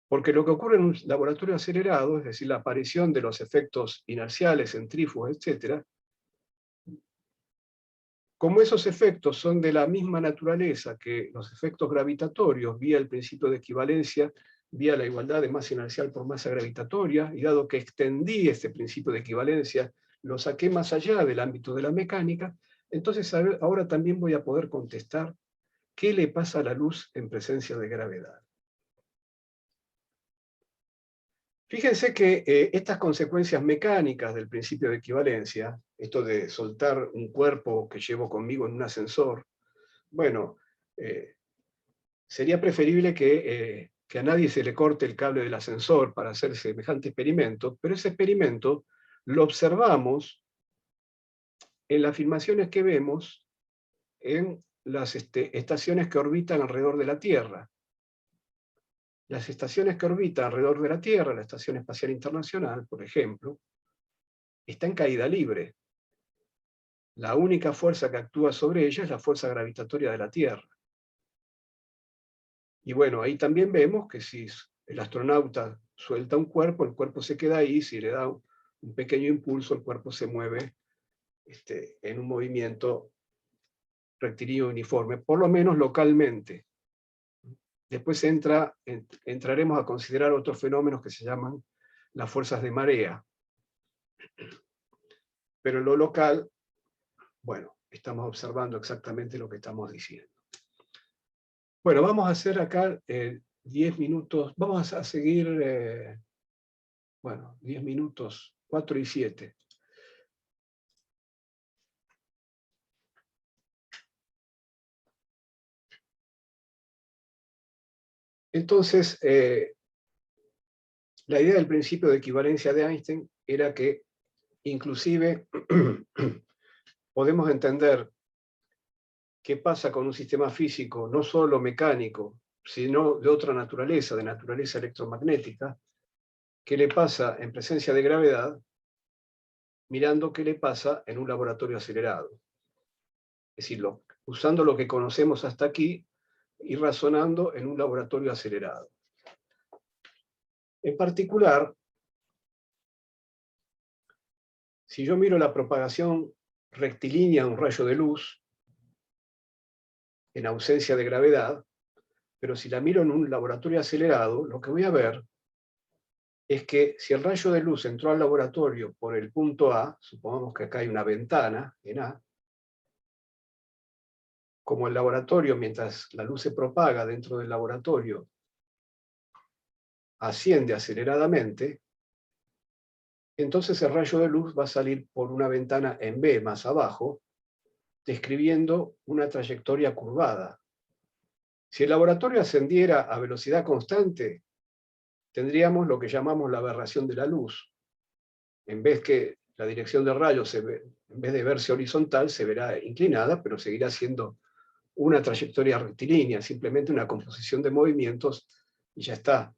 Porque lo que ocurre en un laboratorio acelerado, es decir, la aparición de los efectos inerciales, centrífugos, etc., como esos efectos son de la misma naturaleza que los efectos gravitatorios, vía el principio de equivalencia, vía la igualdad de masa inercial por masa gravitatoria, y dado que extendí este principio de equivalencia, lo saqué más allá del ámbito de la mecánica, entonces ahora también voy a poder contestar qué le pasa a la luz en presencia de gravedad. Fíjense que estas consecuencias mecánicas del principio de equivalencia, esto de soltar un cuerpo que llevo conmigo en un ascensor, bueno, sería preferible que a nadie se le corte el cable del ascensor para hacer semejante experimento, pero ese experimento lo observamos en las filmaciones que vemos en las estaciones que orbitan alrededor de la Tierra. Las estaciones que orbitan alrededor de la Tierra, la Estación Espacial Internacional, por ejemplo, está en caída libre. La única fuerza que actúa sobre ella es la fuerza gravitatoria de la Tierra. Y bueno, ahí también vemos que si el astronauta suelta un cuerpo, el cuerpo se queda ahí, si le da un pequeño impulso, el cuerpo se mueve en un movimiento rectilíneo uniforme, por lo menos localmente. Después entraremos a considerar otros fenómenos que se llaman las fuerzas de marea. Pero en lo local, bueno, estamos observando exactamente lo que estamos diciendo. Bueno, vamos a hacer acá 10 minutos, vamos a seguir, bueno, 10 minutos, 4 y 7. Entonces, la idea del principio de equivalencia de Einstein era que inclusive podemos entender qué pasa con un sistema físico, no solo mecánico, sino de otra naturaleza, de naturaleza electromagnética, qué le pasa en presencia de gravedad, mirando qué le pasa en un laboratorio acelerado. Es decir, usando lo que conocemos hasta aquí y razonando en un laboratorio acelerado. En particular, si yo miro la propagación rectilínea de un rayo de luz, en ausencia de gravedad, pero si la miro en un laboratorio acelerado, lo que voy a ver es que si el rayo de luz entró al laboratorio por el punto A, supongamos que acá hay una ventana en A, como el laboratorio, mientras la luz se propaga dentro del laboratorio, asciende aceleradamente, entonces el rayo de luz va a salir por una ventana en B más abajo, describiendo una trayectoria curvada. Si el laboratorio ascendiera a velocidad constante, tendríamos lo que llamamos la aberración de la luz. En vez que la dirección del rayo, en vez de verse horizontal, se verá inclinada, pero seguirá siendo una trayectoria rectilínea, simplemente una composición de movimientos y ya está.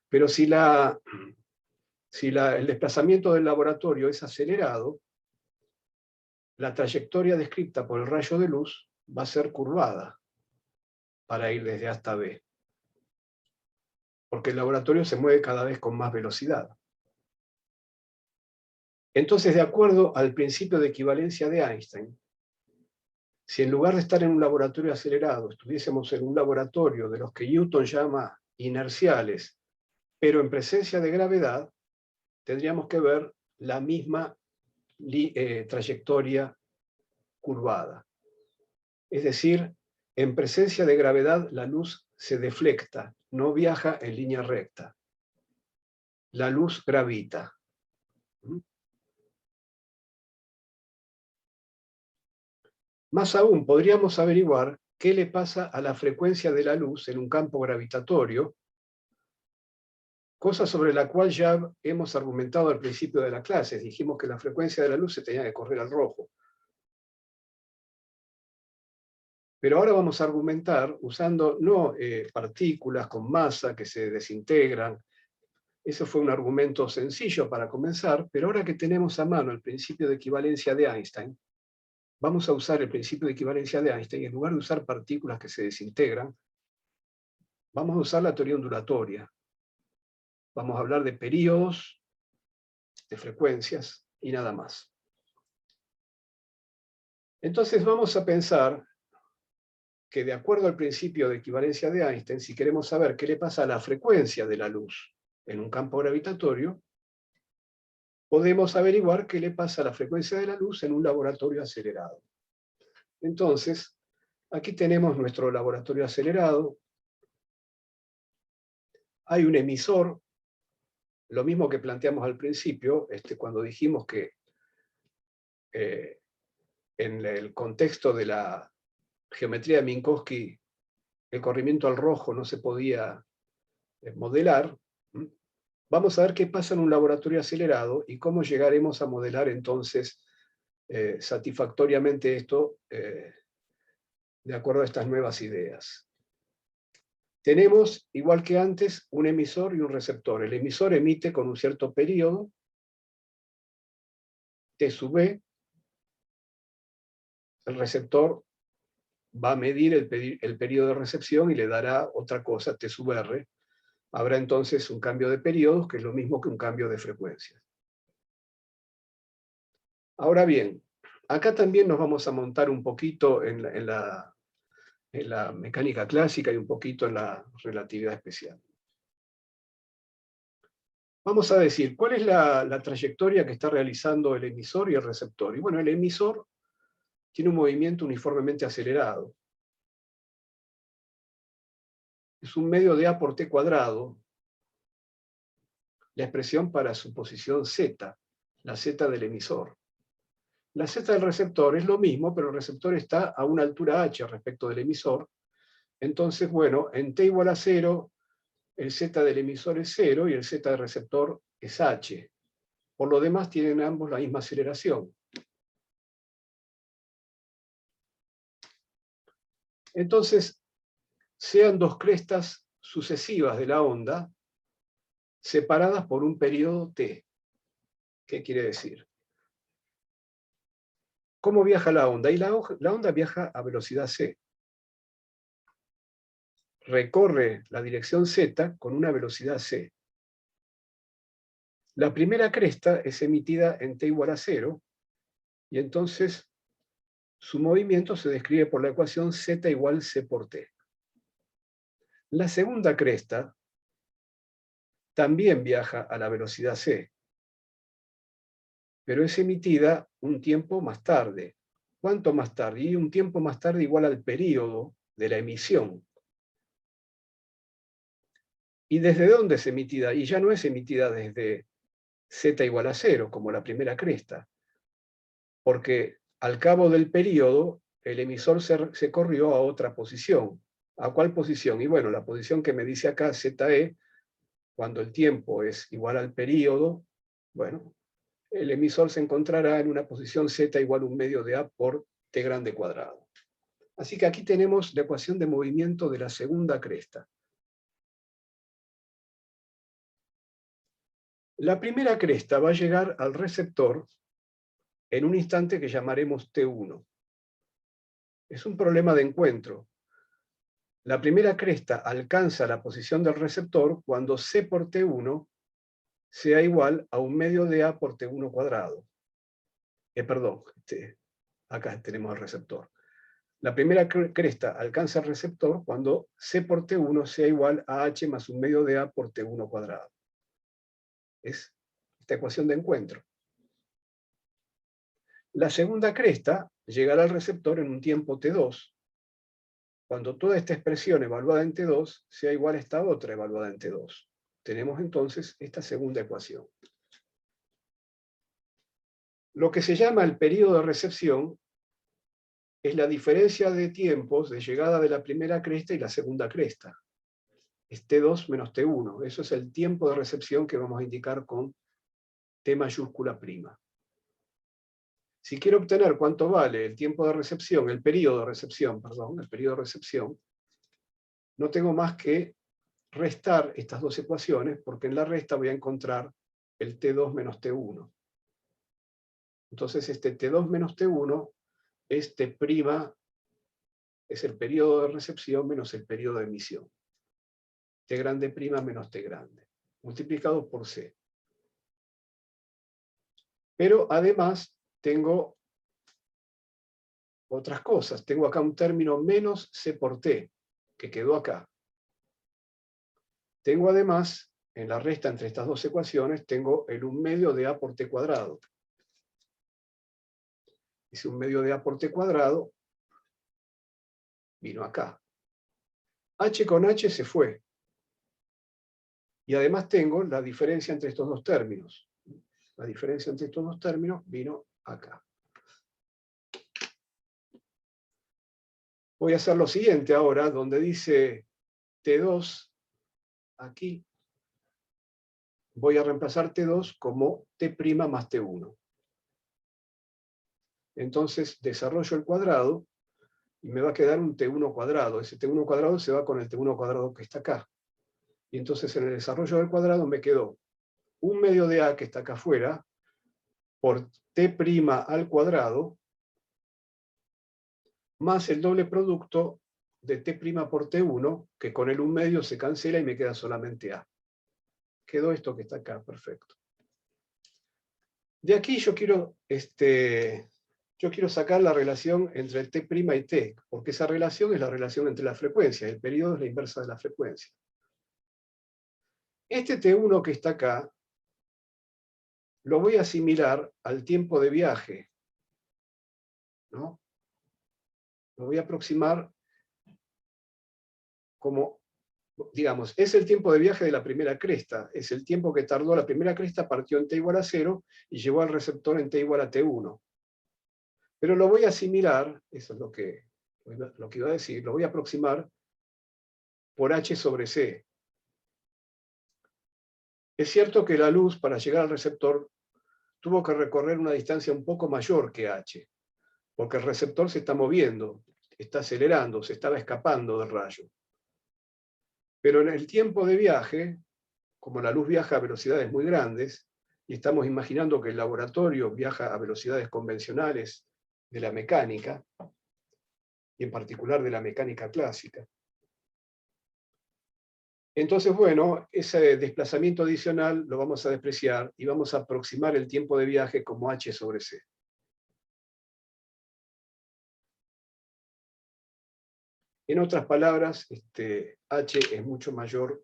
Pero si el desplazamiento del laboratorio es acelerado, la trayectoria descrita por el rayo de luz va a ser curvada para ir desde A hasta B, porque el laboratorio se mueve cada vez con más velocidad. Entonces, de acuerdo al principio de equivalencia de Einstein, si en lugar de estar en un laboratorio acelerado, estuviésemos en un laboratorio de los que Newton llama inerciales, pero en presencia de gravedad, tendríamos que ver la misma trayectoria curvada. Es decir, en presencia de gravedad la luz se deflecta, no viaja en línea recta. La luz gravita. Más aún, podríamos averiguar qué le pasa a la frecuencia de la luz en un campo gravitatorio, cosa sobre la cual ya hemos argumentado al principio de la clase. Dijimos que la frecuencia de la luz se tenía que correr al rojo. Pero ahora vamos a argumentar usando no partículas con masa que se desintegran, Eso fue un argumento sencillo para comenzar, pero ahora que tenemos a mano el principio de equivalencia de Einstein, vamos a usar el principio de equivalencia de Einstein, y en lugar de usar partículas que se desintegran, vamos a usar la teoría ondulatoria. Vamos a hablar de períodos, de frecuencias y nada más. Entonces vamos a pensar que, de acuerdo al principio de equivalencia de Einstein, si queremos saber qué le pasa a la frecuencia de la luz en un campo gravitatorio, podemos averiguar qué le pasa a la frecuencia de la luz en un laboratorio acelerado. Entonces, aquí tenemos nuestro laboratorio acelerado. Hay un emisor, lo mismo que planteamos al principio, cuando dijimos que en el contexto de la geometría de Minkowski el corrimiento al rojo no se podía modelar. Vamos a ver qué pasa en un laboratorio acelerado y cómo llegaremos a modelar entonces satisfactoriamente esto de acuerdo a estas nuevas ideas. Tenemos, igual que antes, un emisor y un receptor. El emisor emite con un cierto periodo, T sub B. El receptor va a medir el periodo de recepción y le dará otra cosa, T sub R. Habrá entonces un cambio de periodos, que es lo mismo que un cambio de frecuencia. Ahora bien, acá también nos vamos a montar un poquito en la mecánica clásica y un poquito en la relatividad especial. Vamos a decir, ¿cuál es la trayectoria que está realizando el emisor y el receptor? Y bueno, el emisor tiene un movimiento uniformemente acelerado. Es un medio de A por T cuadrado, la expresión para su posición Z, la Z del emisor. La Z del receptor es lo mismo, pero el receptor está a una altura h respecto del emisor. Entonces, bueno, en t igual a 0, el Z del emisor es 0 y el Z del receptor es h. Por lo demás, tienen ambos la misma aceleración. Entonces, sean dos crestas sucesivas de la onda, separadas por un periodo t. ¿Qué quiere decir? ¿Cómo viaja la onda? Y la onda viaja a velocidad c. Recorre la dirección z con una velocidad c. La primera cresta es emitida en t igual a 0, y entonces su movimiento se describe por la ecuación z igual c por t. La segunda cresta también viaja a la velocidad c, pero es emitida un tiempo más tarde. ¿Cuánto más tarde? Y un tiempo más tarde igual al período de la emisión. ¿Y desde dónde es emitida? Y ya no es emitida desde z igual a 0, como la primera cresta, porque al cabo del período el emisor se corrió a otra posición. ¿A cuál posición? Y bueno, la posición que me dice acá, ZE, cuando el tiempo es igual al período, bueno, el emisor se encontrará en una posición z igual a un medio de A por t grande cuadrado. Así que aquí tenemos la ecuación de movimiento de la segunda cresta. La primera cresta va a llegar al receptor en un instante que llamaremos T1. Es un problema de encuentro. La primera cresta alcanza la posición del receptor cuando C por T1 sea igual a un medio de A por T1 cuadrado. Perdón, acá tenemos el receptor. La primera cresta alcanza el receptor cuando C por T1 sea igual a H más un medio de A por T1 cuadrado. Es esta ecuación de encuentro. La segunda cresta llegará al receptor en un tiempo T2, cuando toda esta expresión evaluada en T2 sea igual a esta otra evaluada en T2. Tenemos entonces esta segunda ecuación. Lo que se llama el periodo de recepción es la diferencia de tiempos de llegada de la primera cresta y la segunda cresta. Es T2 menos T1. Eso es el tiempo de recepción que vamos a indicar con T mayúscula prima. Si quiero obtener cuánto vale el tiempo de recepción, el periodo de recepción, no tengo más que restar estas dos ecuaciones, porque en la resta voy a encontrar el T2 menos T1. Entonces este T2 menos T1 es T', es el periodo de recepción menos el periodo de emisión. T grande prima menos T grande, multiplicado por C. Pero además tengo otras cosas. Tengo acá un término menos C por T, que quedó acá. Tengo además, en la resta entre estas dos ecuaciones, tengo el 1/2 de A por T cuadrado. Ese 1/2 de A por T cuadrado vino acá. H con H se fue. Y además tengo la diferencia entre estos dos términos. La diferencia entre estos dos términos vino acá. Voy a hacer lo siguiente ahora, donde dice T2, aquí, voy a reemplazar T2 como T' más T1. Entonces desarrollo el cuadrado y me va a quedar un T1 cuadrado. Ese T1 cuadrado se va con el T1 cuadrado que está acá. Y entonces en el desarrollo del cuadrado me quedó 1/2 de A que está acá afuera por T' al cuadrado más el doble producto de T' por T1, que con el 1/2 se cancela y me queda solamente A. Quedó esto que está acá, perfecto. De aquí yo quiero sacar la relación entre T' y T, porque esa relación es la relación entre las frecuencias, el periodo es la inversa de la frecuencia. Este T1 que está acá, lo voy a asimilar al tiempo de viaje, ¿no? Lo voy a aproximar como, digamos, es el tiempo de viaje de la primera cresta, es el tiempo que tardó la primera cresta, partió en T igual a 0 y llegó al receptor en T igual a T1. Pero lo voy a asimilar, eso es lo que iba a decir, lo voy a aproximar por H sobre C. Es cierto que la luz, para llegar al receptor, tuvo que recorrer una distancia un poco mayor que H, porque el receptor se está moviendo, está acelerando, se estaba escapando del rayo. Pero en el tiempo de viaje, como la luz viaja a velocidades muy grandes, y estamos imaginando que el laboratorio viaja a velocidades convencionales de la mecánica, y en particular de la mecánica clásica. Entonces, bueno, ese desplazamiento adicional lo vamos a despreciar y vamos a aproximar el tiempo de viaje como H sobre C. En otras palabras, H es mucho mayor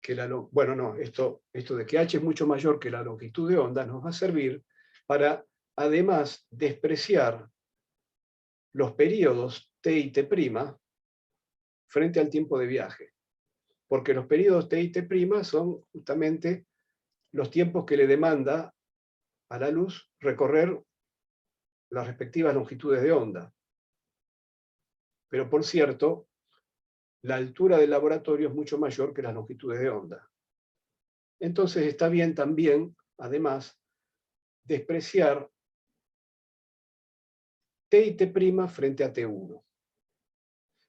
que la longitud. Bueno, no, esto de que H es mucho mayor que la longitud de onda nos va a servir para, además, despreciar los periodos T y T' frente al tiempo de viaje. Porque los periodos T y T' son justamente los tiempos que le demanda a la luz recorrer las respectivas longitudes de onda. Pero por cierto, la altura del laboratorio es mucho mayor que las longitudes de onda. Entonces está bien también, además, despreciar T y T' frente a T1.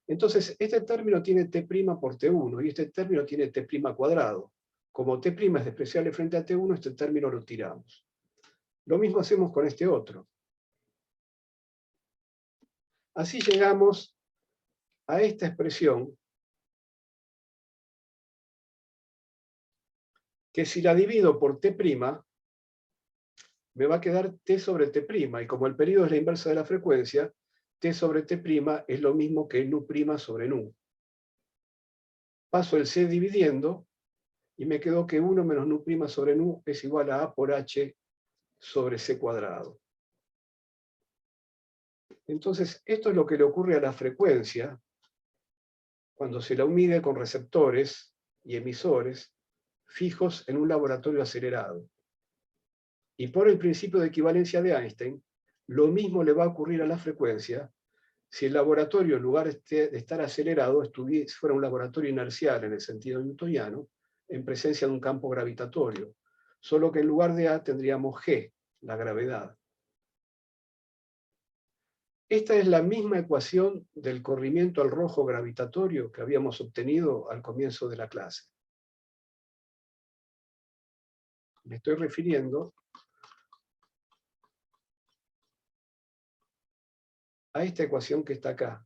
Entonces, este término tiene T' por T1 y este término tiene T' cuadrado. Como T' es despreciable frente a T1, este término lo tiramos. Lo mismo hacemos con este otro. Así llegamos a esta expresión, que si la divido por T', me va a quedar T sobre T', y como el periodo es la inversa de la frecuencia, T sobre T' es lo mismo que nu' sobre nu. Paso el C dividiendo, y me quedó que 1 menos nu' sobre nu es igual a A por H sobre C cuadrado. Entonces, esto es lo que le ocurre a la frecuencia cuando se la mide con receptores y emisores fijos en un laboratorio acelerado. Y por el principio de equivalencia de Einstein, lo mismo le va a ocurrir a la frecuencia si el laboratorio, en lugar de estar acelerado, fuera un laboratorio inercial en el sentido newtoniano, en presencia de un campo gravitatorio. Solo que en lugar de A tendríamos G, la gravedad. Esta es la misma ecuación del corrimiento al rojo gravitatorio que habíamos obtenido al comienzo de la clase. Me estoy refiriendo a esta ecuación que está acá,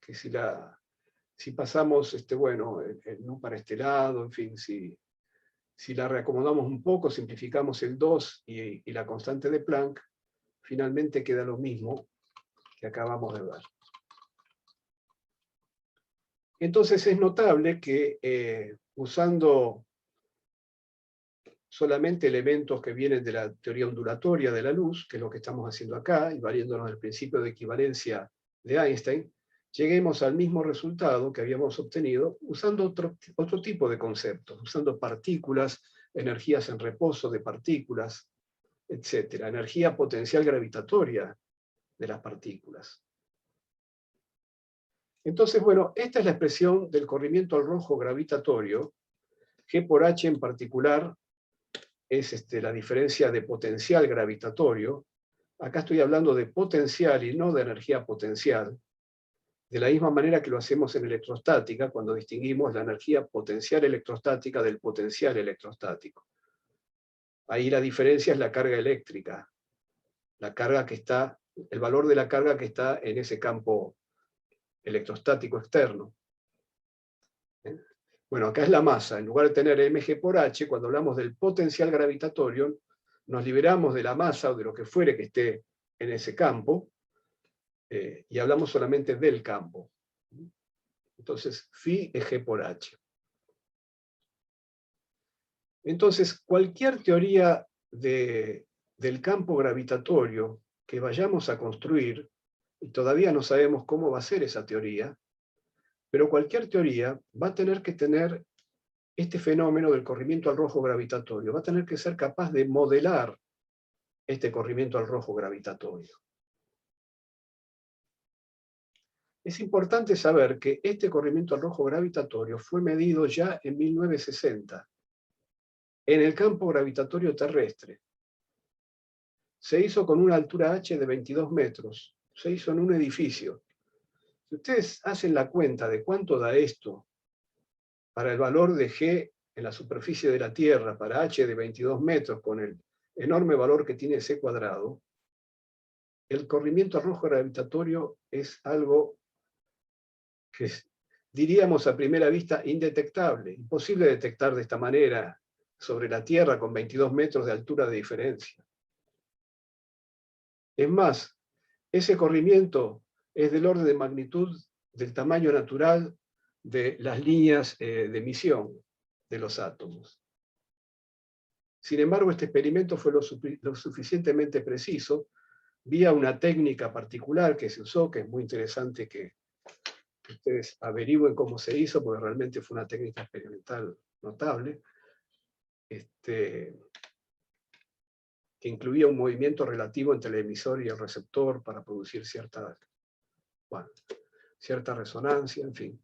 que si pasamos, bueno, el nu para este lado, en fin, si la reacomodamos un poco, simplificamos el 2 y la constante de Planck, finalmente queda lo mismo que acabamos de ver. Entonces es notable que usando solamente elementos que vienen de la teoría ondulatoria de la luz, que es lo que estamos haciendo acá, y valiéndonos del principio de equivalencia de Einstein, lleguemos al mismo resultado que habíamos obtenido usando otro tipo de conceptos, usando partículas, energías en reposo de partículas, etc. Energía potencial gravitatoria de las partículas. Entonces, bueno, esta es la expresión del corrimiento al rojo gravitatorio. G por H en particular es la diferencia de potencial gravitatorio. Acá estoy hablando de potencial y no de energía potencial, de la misma manera que lo hacemos en electrostática, cuando distinguimos la energía potencial electrostática del potencial electrostático. Ahí la diferencia es la carga eléctrica, la carga que está, el valor de la carga que está en ese campo electrostático externo. Bueno, acá es la masa. En lugar de tener mg por h, cuando hablamos del potencial gravitatorio, nos liberamos de la masa o de lo que fuere que esté en ese campo, y hablamos solamente del campo. Entonces, phi es g por h. Entonces, cualquier teoría del campo gravitatorio que vayamos a construir, y todavía no sabemos cómo va a ser esa teoría, pero cualquier teoría va a tener que tener este fenómeno del corrimiento al rojo gravitatorio, va a tener que ser capaz de modelar este corrimiento al rojo gravitatorio. Es importante saber que este corrimiento al rojo gravitatorio fue medido ya en 1960, en el campo gravitatorio terrestre. Se hizo con una altura h de 22 metros, se hizo en un edificio. Si ustedes hacen la cuenta de cuánto da esto para el valor de G en la superficie de la Tierra, para h de 22 metros, con el enorme valor que tiene c cuadrado, el corrimiento al rojo gravitatorio es algo que diríamos a primera vista indetectable, imposible detectar de esta manera sobre la Tierra con 22 metros de altura de diferencia. Es más, ese corrimiento es del orden de magnitud del tamaño natural de las líneas de emisión de los átomos. Sin embargo, este experimento fue lo suficientemente preciso, vía una técnica particular que se usó, que es muy interesante que ustedes averigüen cómo se hizo, porque realmente fue una técnica experimental notable, que incluía un movimiento relativo entre el emisor y el receptor para producir cierta resonancia, en fin.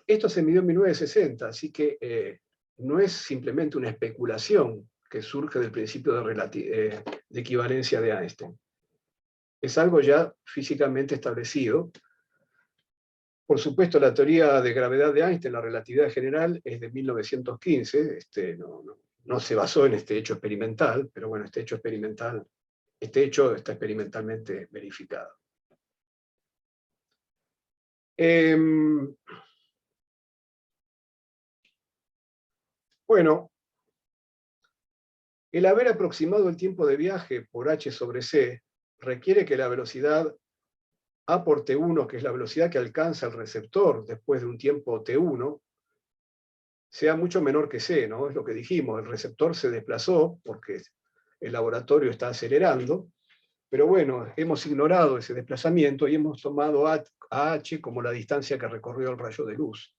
Esto se midió en 1960, así que no es simplemente una especulación que surge del principio de equivalencia de Einstein. Es algo ya físicamente establecido. Por supuesto, la teoría de gravedad de Einstein, la relatividad general, es de 1915, no se basó en este hecho experimental, pero bueno, este hecho está experimentalmente verificado. Bueno, el haber aproximado el tiempo de viaje por h sobre c requiere que la velocidad a por t1, que es la velocidad que alcanza el receptor después de un tiempo t1, sea mucho menor que c, ¿no? Es lo que dijimos, el receptor se desplazó porque el laboratorio está acelerando, pero bueno, hemos ignorado ese desplazamiento y hemos tomado a h como la distancia que recorrió el rayo de luz.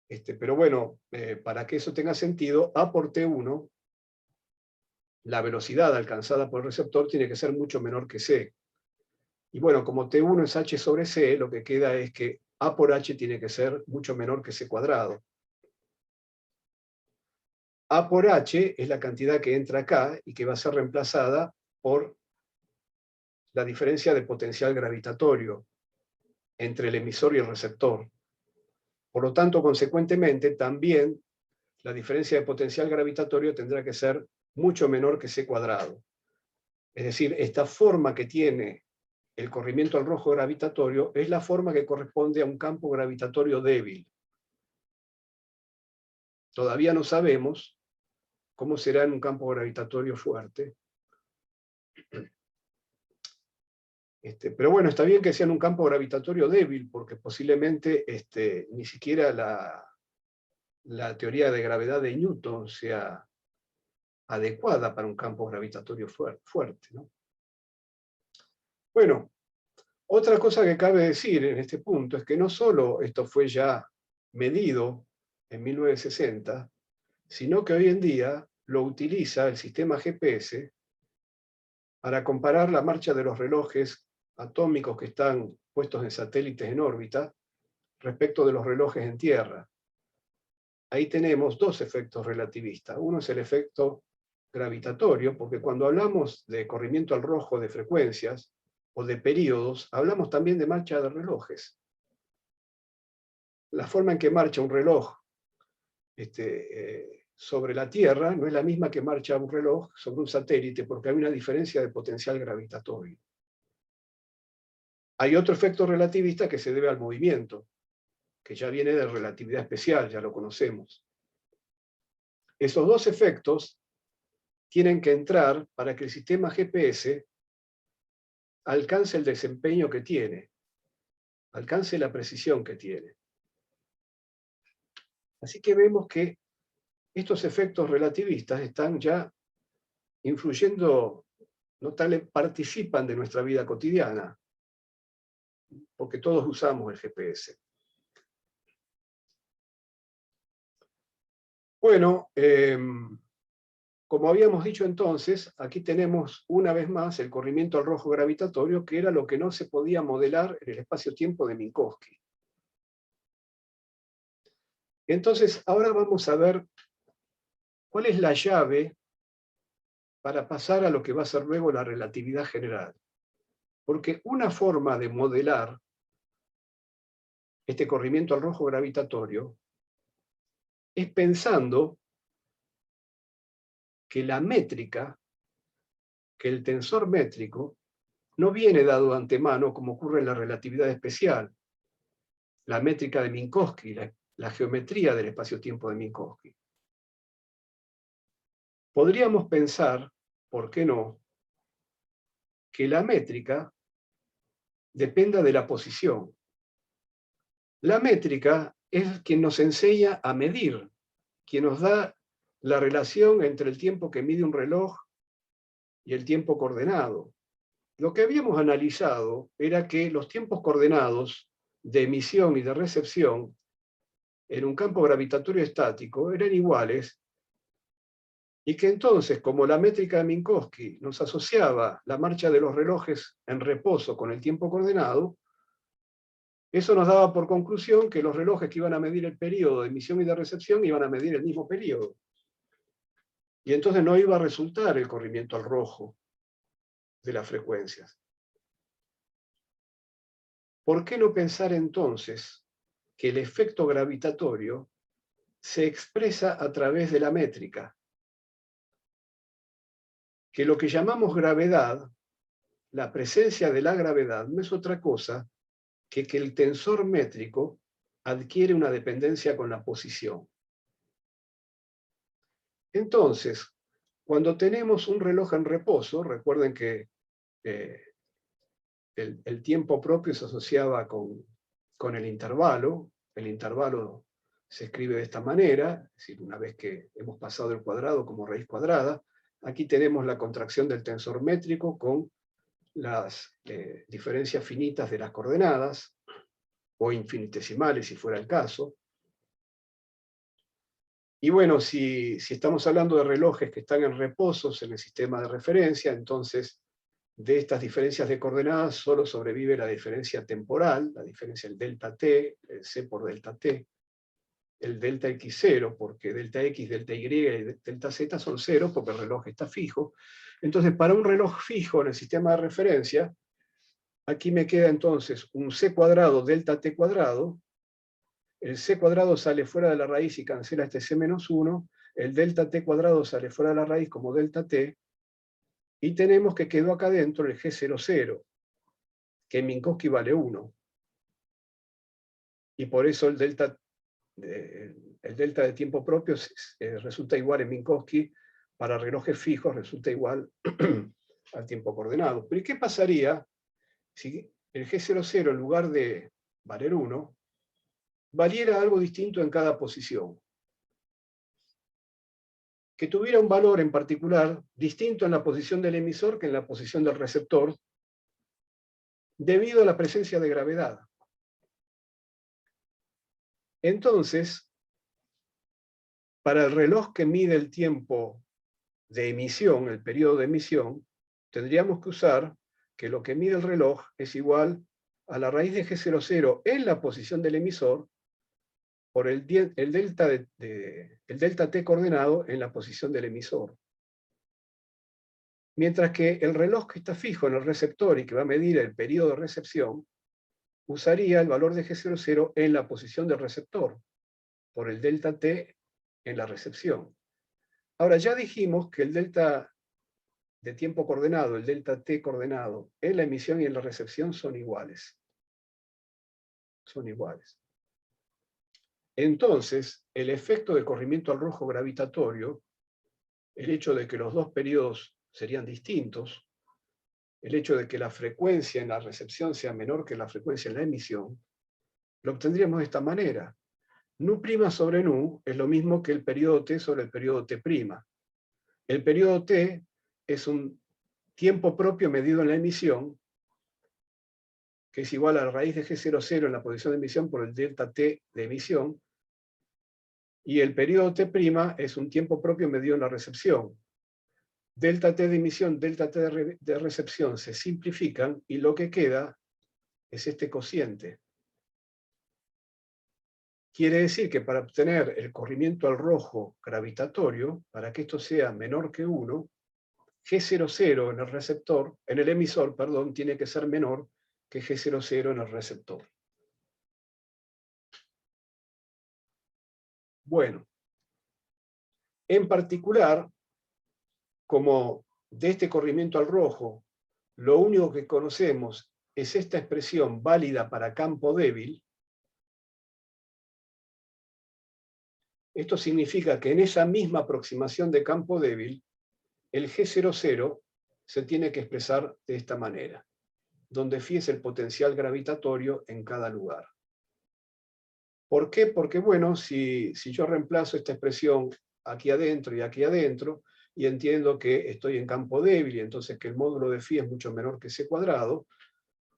Pero bueno, para que eso tenga sentido, a por t1, la velocidad alcanzada por el receptor tiene que ser mucho menor que c. Y bueno, como t1 es h sobre c, lo que queda es que a por h tiene que ser mucho menor que c cuadrado. A por h es la cantidad que entra acá y que va a ser reemplazada por la diferencia de potencial gravitatorio entre el emisor y el receptor. Por lo tanto, consecuentemente, también la diferencia de potencial gravitatorio tendrá que ser mucho menor que c cuadrado. Es decir, esta forma que tiene el corrimiento al rojo gravitatorio es la forma que corresponde a un campo gravitatorio débil. Todavía no sabemos cómo será en un campo gravitatorio fuerte. Pero bueno, está bien que sea en un campo gravitatorio débil, porque posiblemente ni siquiera la teoría de gravedad de Newton sea adecuada para un campo gravitatorio fuerte, ¿no? Bueno, otra cosa que cabe decir en este punto es que no solo esto fue ya medido en 1960, sino que hoy en día lo utiliza el sistema GPS para comparar la marcha de los relojes atómicos que están puestos en satélites en órbita respecto de los relojes en Tierra. Ahí tenemos dos efectos relativistas. Uno es el efecto gravitatorio, porque cuando hablamos de corrimiento al rojo de frecuencias o de períodos, hablamos también de marcha de relojes. La forma en que marcha un reloj sobre la Tierra no es la misma que marcha un reloj sobre un satélite, porque hay una diferencia de potencial gravitatorio. Hay otro efecto relativista que se debe al movimiento, que ya viene de relatividad especial, ya lo conocemos. Esos dos efectos tienen que entrar para que el sistema GPS alcance el desempeño que tiene, alcance la precisión que tiene. Así que vemos que estos efectos relativistas están ya influyendo, participan de nuestra vida cotidiana, porque todos usamos el GPS. Bueno, como habíamos dicho entonces, aquí tenemos una vez más el corrimiento al rojo gravitatorio, que era lo que no se podía modelar en el espacio-tiempo de Minkowski. Entonces, ahora vamos a ver cuál es la llave para pasar a lo que va a ser luego la relatividad general. Porque una forma de modelar este corrimiento al rojo gravitatorio es pensando que la métrica, que el tensor métrico, no viene dado de antemano como ocurre en la relatividad especial, la métrica de Minkowski, la geometría del espacio-tiempo de Minkowski. Podríamos pensar, ¿por qué no?, que la métrica dependa de la posición. La métrica es quien nos enseña a medir, quien nos da la relación entre el tiempo que mide un reloj y el tiempo coordenado. Lo que habíamos analizado era que los tiempos coordenados de emisión y de recepción en un campo gravitatorio estático eran iguales, y que entonces, como la métrica de Minkowski nos asociaba la marcha de los relojes en reposo con el tiempo coordenado, eso nos daba por conclusión que los relojes que iban a medir el periodo de emisión y de recepción iban a medir el mismo periodo. Y entonces no iba a resultar el corrimiento al rojo de las frecuencias. ¿Por qué no pensar entonces que el efecto gravitatorio se expresa a través de la métrica? Que lo que llamamos gravedad, la presencia de la gravedad, no es otra cosa que el tensor métrico adquiere una dependencia con la posición. Entonces, cuando tenemos un reloj en reposo, recuerden que el tiempo propio se asociaba con el intervalo se escribe de esta manera, es decir, una vez que hemos pasado el cuadrado como raíz cuadrada, aquí tenemos la contracción del tensor métrico con las diferencias finitas de las coordenadas, o infinitesimales si fuera el caso. Y bueno, si estamos hablando de relojes que están en reposos en el sistema de referencia, entonces de estas diferencias de coordenadas solo sobrevive la diferencia temporal, la diferencia del delta t, el c por delta t. el delta x0, porque delta x, delta y y delta z son 0, porque el reloj está fijo. Entonces, para un reloj fijo en el sistema de referencia, aquí me queda entonces un c cuadrado delta t cuadrado. El c cuadrado sale fuera de la raíz y cancela este c menos 1. El delta t cuadrado sale fuera de la raíz como delta t. Y tenemos que quedó acá dentro el G00, que en Minkowski vale 1. Y por eso el delta de tiempo propio resulta igual en Minkowski, para relojes fijos resulta igual al tiempo coordenado. Pero ¿y qué pasaría si el G00 en lugar de valer 1, valiera algo distinto en cada posición? Que tuviera un valor en particular distinto en la posición del emisor que en la posición del receptor, debido a la presencia de gravedad. Entonces, para el reloj que mide el tiempo de emisión, el periodo de emisión, tendríamos que usar que lo que mide el reloj es igual a la raíz de G00 en la posición del emisor por el delta t coordenado en la posición del emisor. Mientras que el reloj que está fijo en el receptor y que va a medir el periodo de recepción, usaría el valor de G00 en la posición del receptor, por el delta t en la recepción. Ahora, ya dijimos que el delta de tiempo coordenado, el delta t coordenado, en la emisión y en la recepción son iguales. Son iguales. Entonces, el efecto de corrimiento al rojo gravitatorio, el hecho de que los dos periodos serían distintos, el hecho de que la frecuencia en la recepción sea menor que la frecuencia en la emisión, lo obtendríamos de esta manera. Nu' sobre nu es lo mismo que el periodo t sobre el periodo t'. El periodo t es un tiempo propio medido en la emisión, que es igual a la raíz de G00 en la posición de emisión por el delta t de emisión, y el periodo t' es un tiempo propio medido en la recepción. Delta t de emisión, delta t de recepción se simplifican, y lo que queda es este cociente. Quiere decir que para obtener el corrimiento al rojo gravitatorio, para que esto sea menor que 1, G00 en el receptor, en el emisor, perdón, tiene que ser menor que G00 en el receptor. Bueno, en particular, como de este corrimiento al rojo, lo único que conocemos es esta expresión válida para campo débil, esto significa que en esa misma aproximación de campo débil, el G00 se tiene que expresar de esta manera, donde phi es el potencial gravitatorio en cada lugar. ¿Por qué? Porque, bueno, si yo reemplazo esta expresión aquí adentro, y entiendo que estoy en campo débil, y entonces que el módulo de phi es mucho menor que c cuadrado,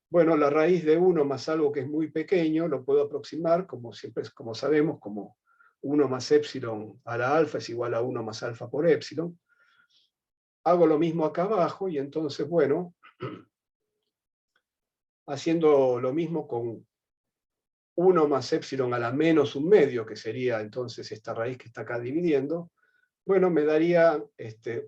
bueno, la raíz de 1 más algo que es muy pequeño, lo puedo aproximar, como siempre, como sabemos, como 1 más épsilon a la alfa es igual a 1 más alfa por épsilon. Hago lo mismo acá abajo, y entonces, bueno, haciendo lo mismo con 1 más épsilon a la menos un medio, que sería entonces esta raíz que está acá dividiendo, bueno, me daría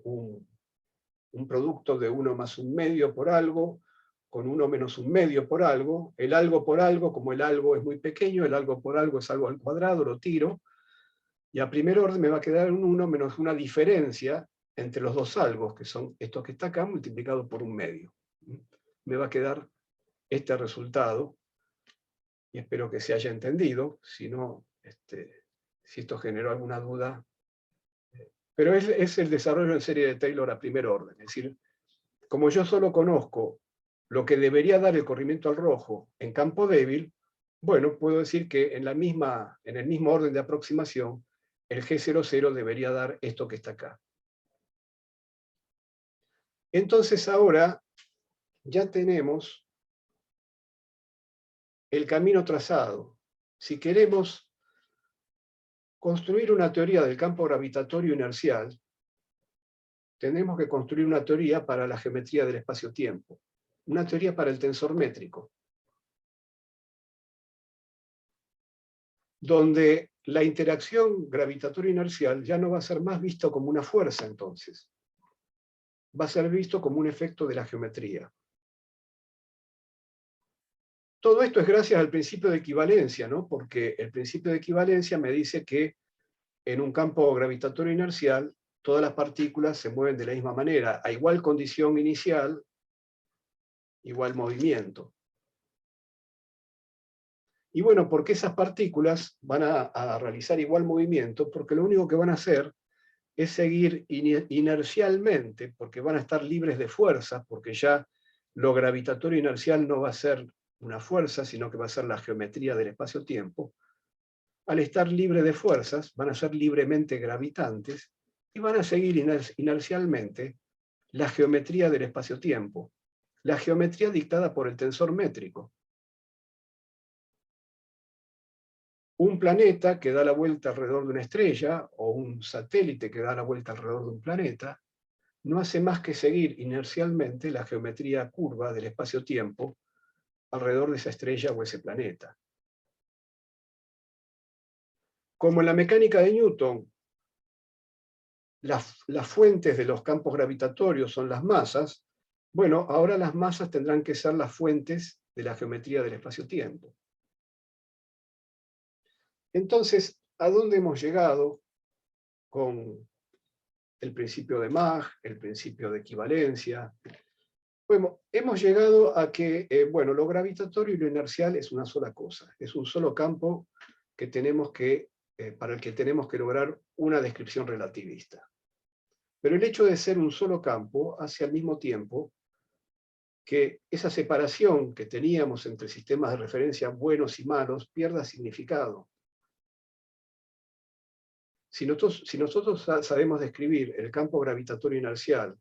un producto de 1 más un medio por algo, con 1 menos un medio por algo. El algo por algo, como el algo es muy pequeño, el algo por algo es algo al cuadrado, lo tiro, y a primer orden me va a quedar un 1 menos una diferencia entre los dos algos, que son estos que está acá, multiplicado por un medio. Me va a quedar este resultado, y espero que se haya entendido. Si no, si esto generó alguna duda. Pero es el desarrollo en serie de Taylor a primer orden. Es decir, como yo solo conozco lo que debería dar el corrimiento al rojo en campo débil, bueno, puedo decir que en el mismo orden de aproximación, el G00 debería dar esto que está acá. Entonces ahora ya tenemos el camino trazado. Si queremos construir una teoría del campo gravitatorio inercial, tenemos que construir una teoría para la geometría del espacio-tiempo, una teoría para el tensor métrico. donde la interacción gravitatorio-inercial ya no va a ser más visto como una fuerza entonces, va a ser visto como un efecto de la geometría. Todo esto es gracias al principio de equivalencia, ¿no? Porque el principio de equivalencia me dice que en un campo gravitatorio inercial todas las partículas se mueven de la misma manera, a igual condición inicial, igual movimiento. Y bueno, ¿por qué esas partículas van a realizar igual movimiento? Porque lo único que van a hacer es seguir inercialmente, porque van a estar libres de fuerza, porque ya lo gravitatorio inercial no va a ser una fuerza, sino que va a ser la geometría del espacio-tiempo. Al estar libre de fuerzas, van a ser libremente gravitantes y van a seguir inercialmente la geometría del espacio-tiempo, la geometría dictada por el tensor métrico. Un planeta que da la vuelta alrededor de una estrella, o un satélite que da la vuelta alrededor de un planeta, no hace más que seguir inercialmente la geometría curva del espacio-tiempo alrededor de esa estrella o ese planeta. Como en la mecánica de Newton, las fuentes de los campos gravitatorios son las masas, bueno, ahora las masas tendrán que ser las fuentes de la geometría del espacio-tiempo. Entonces, ¿a dónde hemos llegado con el principio de Mach, el principio de equivalencia? Bueno, hemos llegado a que, bueno, lo gravitatorio y lo inercial es una sola cosa, es un solo campo que tenemos que, para el que tenemos que lograr una descripción relativista. Pero el hecho de ser un solo campo hace al mismo tiempo que esa separación que teníamos entre sistemas de referencia buenos y malos pierda significado. Si nosotros sabemos describir el campo gravitatorio inercial,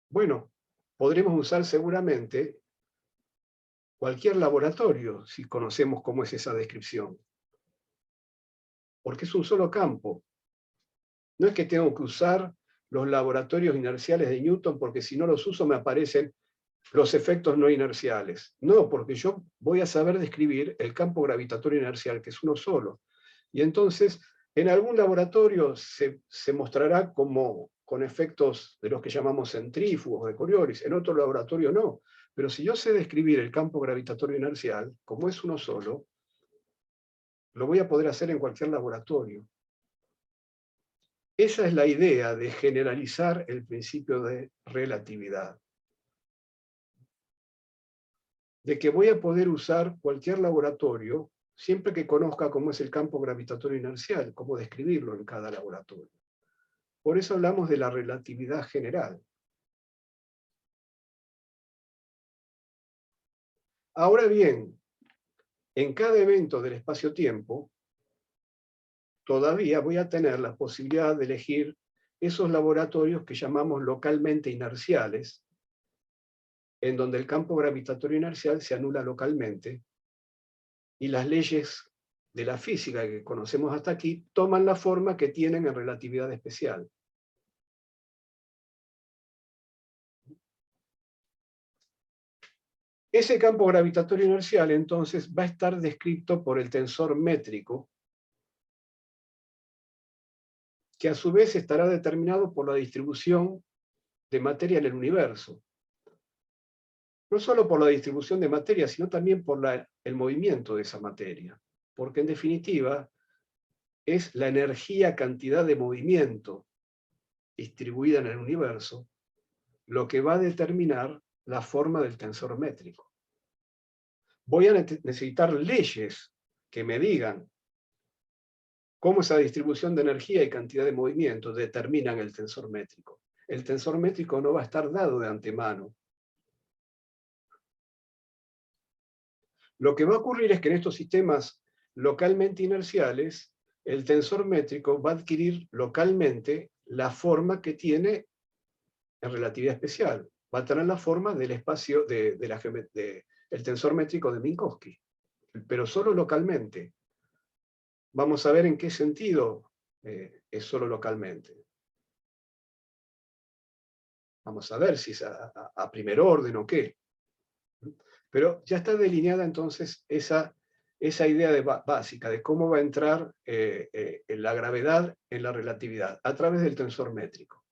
bueno, podremos usar seguramente cualquier laboratorio si conocemos cómo es esa descripción. Porque es un solo campo. No es que tengo que usar los laboratorios inerciales de Newton porque si no los uso me aparecen los efectos no inerciales. No, porque yo voy a saber describir el campo gravitatorio inercial, que es uno solo. Y entonces, en algún laboratorio se mostrará como con efectos de los que llamamos centrífugos, de Coriolis, en otro laboratorio no. Pero si yo sé describir el campo gravitatorio inercial, como es uno solo, lo voy a poder hacer en cualquier laboratorio. Esa es la idea de generalizar el principio de relatividad. De que voy a poder usar cualquier laboratorio siempre que conozca cómo es el campo gravitatorio inercial, cómo describirlo en cada laboratorio. Por eso hablamos de la relatividad general. Ahora bien, en cada evento del espacio-tiempo, todavía voy a tener la posibilidad de elegir esos laboratorios que llamamos localmente inerciales, en donde el campo gravitatorio inercial se anula localmente y las leyes de la física que conocemos hasta aquí toman la forma que tienen en relatividad especial. Ese campo gravitatorio inercial entonces va a estar descrito por el tensor métrico, que a su vez estará determinado por la distribución de materia en el universo. No solo por la distribución de materia, sino también por el movimiento de esa materia. Porque en definitiva es la energía cantidad de movimiento distribuida en el universo lo que va a determinar la forma del tensor métrico. Voy a necesitar leyes que me digan cómo esa distribución de energía y cantidad de movimiento determinan el tensor métrico. El tensor métrico no va a estar dado de antemano. Lo que va a ocurrir es que en estos sistemas localmente inerciales, el tensor métrico va a adquirir localmente la forma que tiene en relatividad especial. Va a tener la forma del espacio del tensor métrico de Minkowski, pero solo localmente. Vamos a ver en qué sentido es solo localmente. Vamos a ver si es a primer orden o qué. Pero ya está delineada entonces esa esa idea básica de cómo va a entrar en la gravedad en la relatividad, a través del tensor métrico.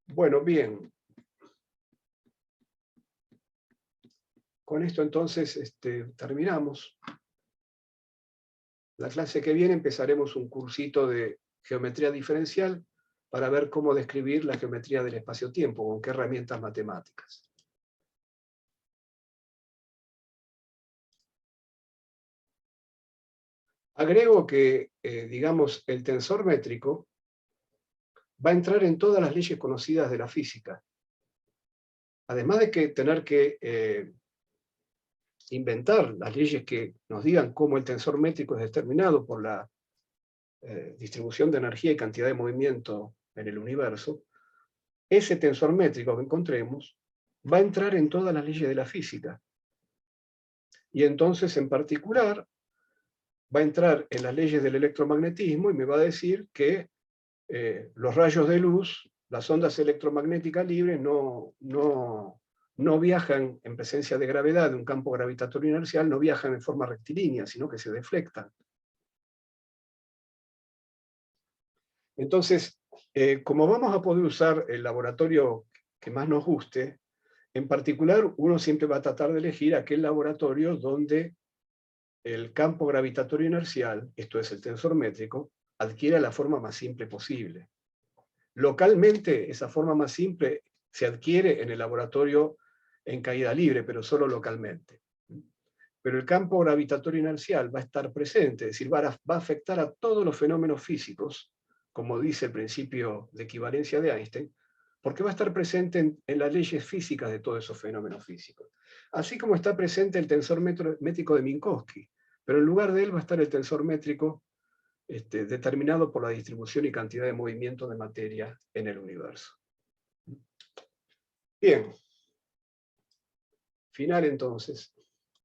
Bueno, bien. Con esto entonces terminamos. La clase que viene empezaremos un cursito de geometría diferencial para ver cómo describir la geometría del espacio-tiempo, con qué herramientas matemáticas. Agrego que, digamos, el tensor métrico va a entrar en todas las leyes conocidas de la física. Además de que tener que inventar las leyes que nos digan cómo el tensor métrico es determinado por la distribución de energía y cantidad de movimiento en el universo, ese tensor métrico que encontremos va a entrar en todas las leyes de la física. Y entonces, en particular, va a entrar en las leyes del electromagnetismo y me va a decir que los rayos de luz, las ondas electromagnéticas libres, no viajan en presencia de gravedad, de un campo gravitatorio inercial, no viajan en forma rectilínea, sino que se deflectan. Entonces, como vamos a poder usar el laboratorio que más nos guste, en particular uno siempre va a tratar de elegir aquel laboratorio donde el campo gravitatorio inercial, esto es el tensor métrico, adquiere la forma más simple posible. Localmente, esa forma más simple se adquiere en el laboratorio en caída libre, pero solo localmente. Pero el campo gravitatorio inercial va a estar presente, es decir, va a afectar a todos los fenómenos físicos, como dice el principio de equivalencia de Einstein, porque va a estar presente en las leyes físicas de todos esos fenómenos físicos. Así como está presente el tensor métrico de Minkowski, pero en lugar de él va a estar el tensor métrico determinado por la distribución y cantidad de movimiento de materia en el universo. Bien. Final entonces.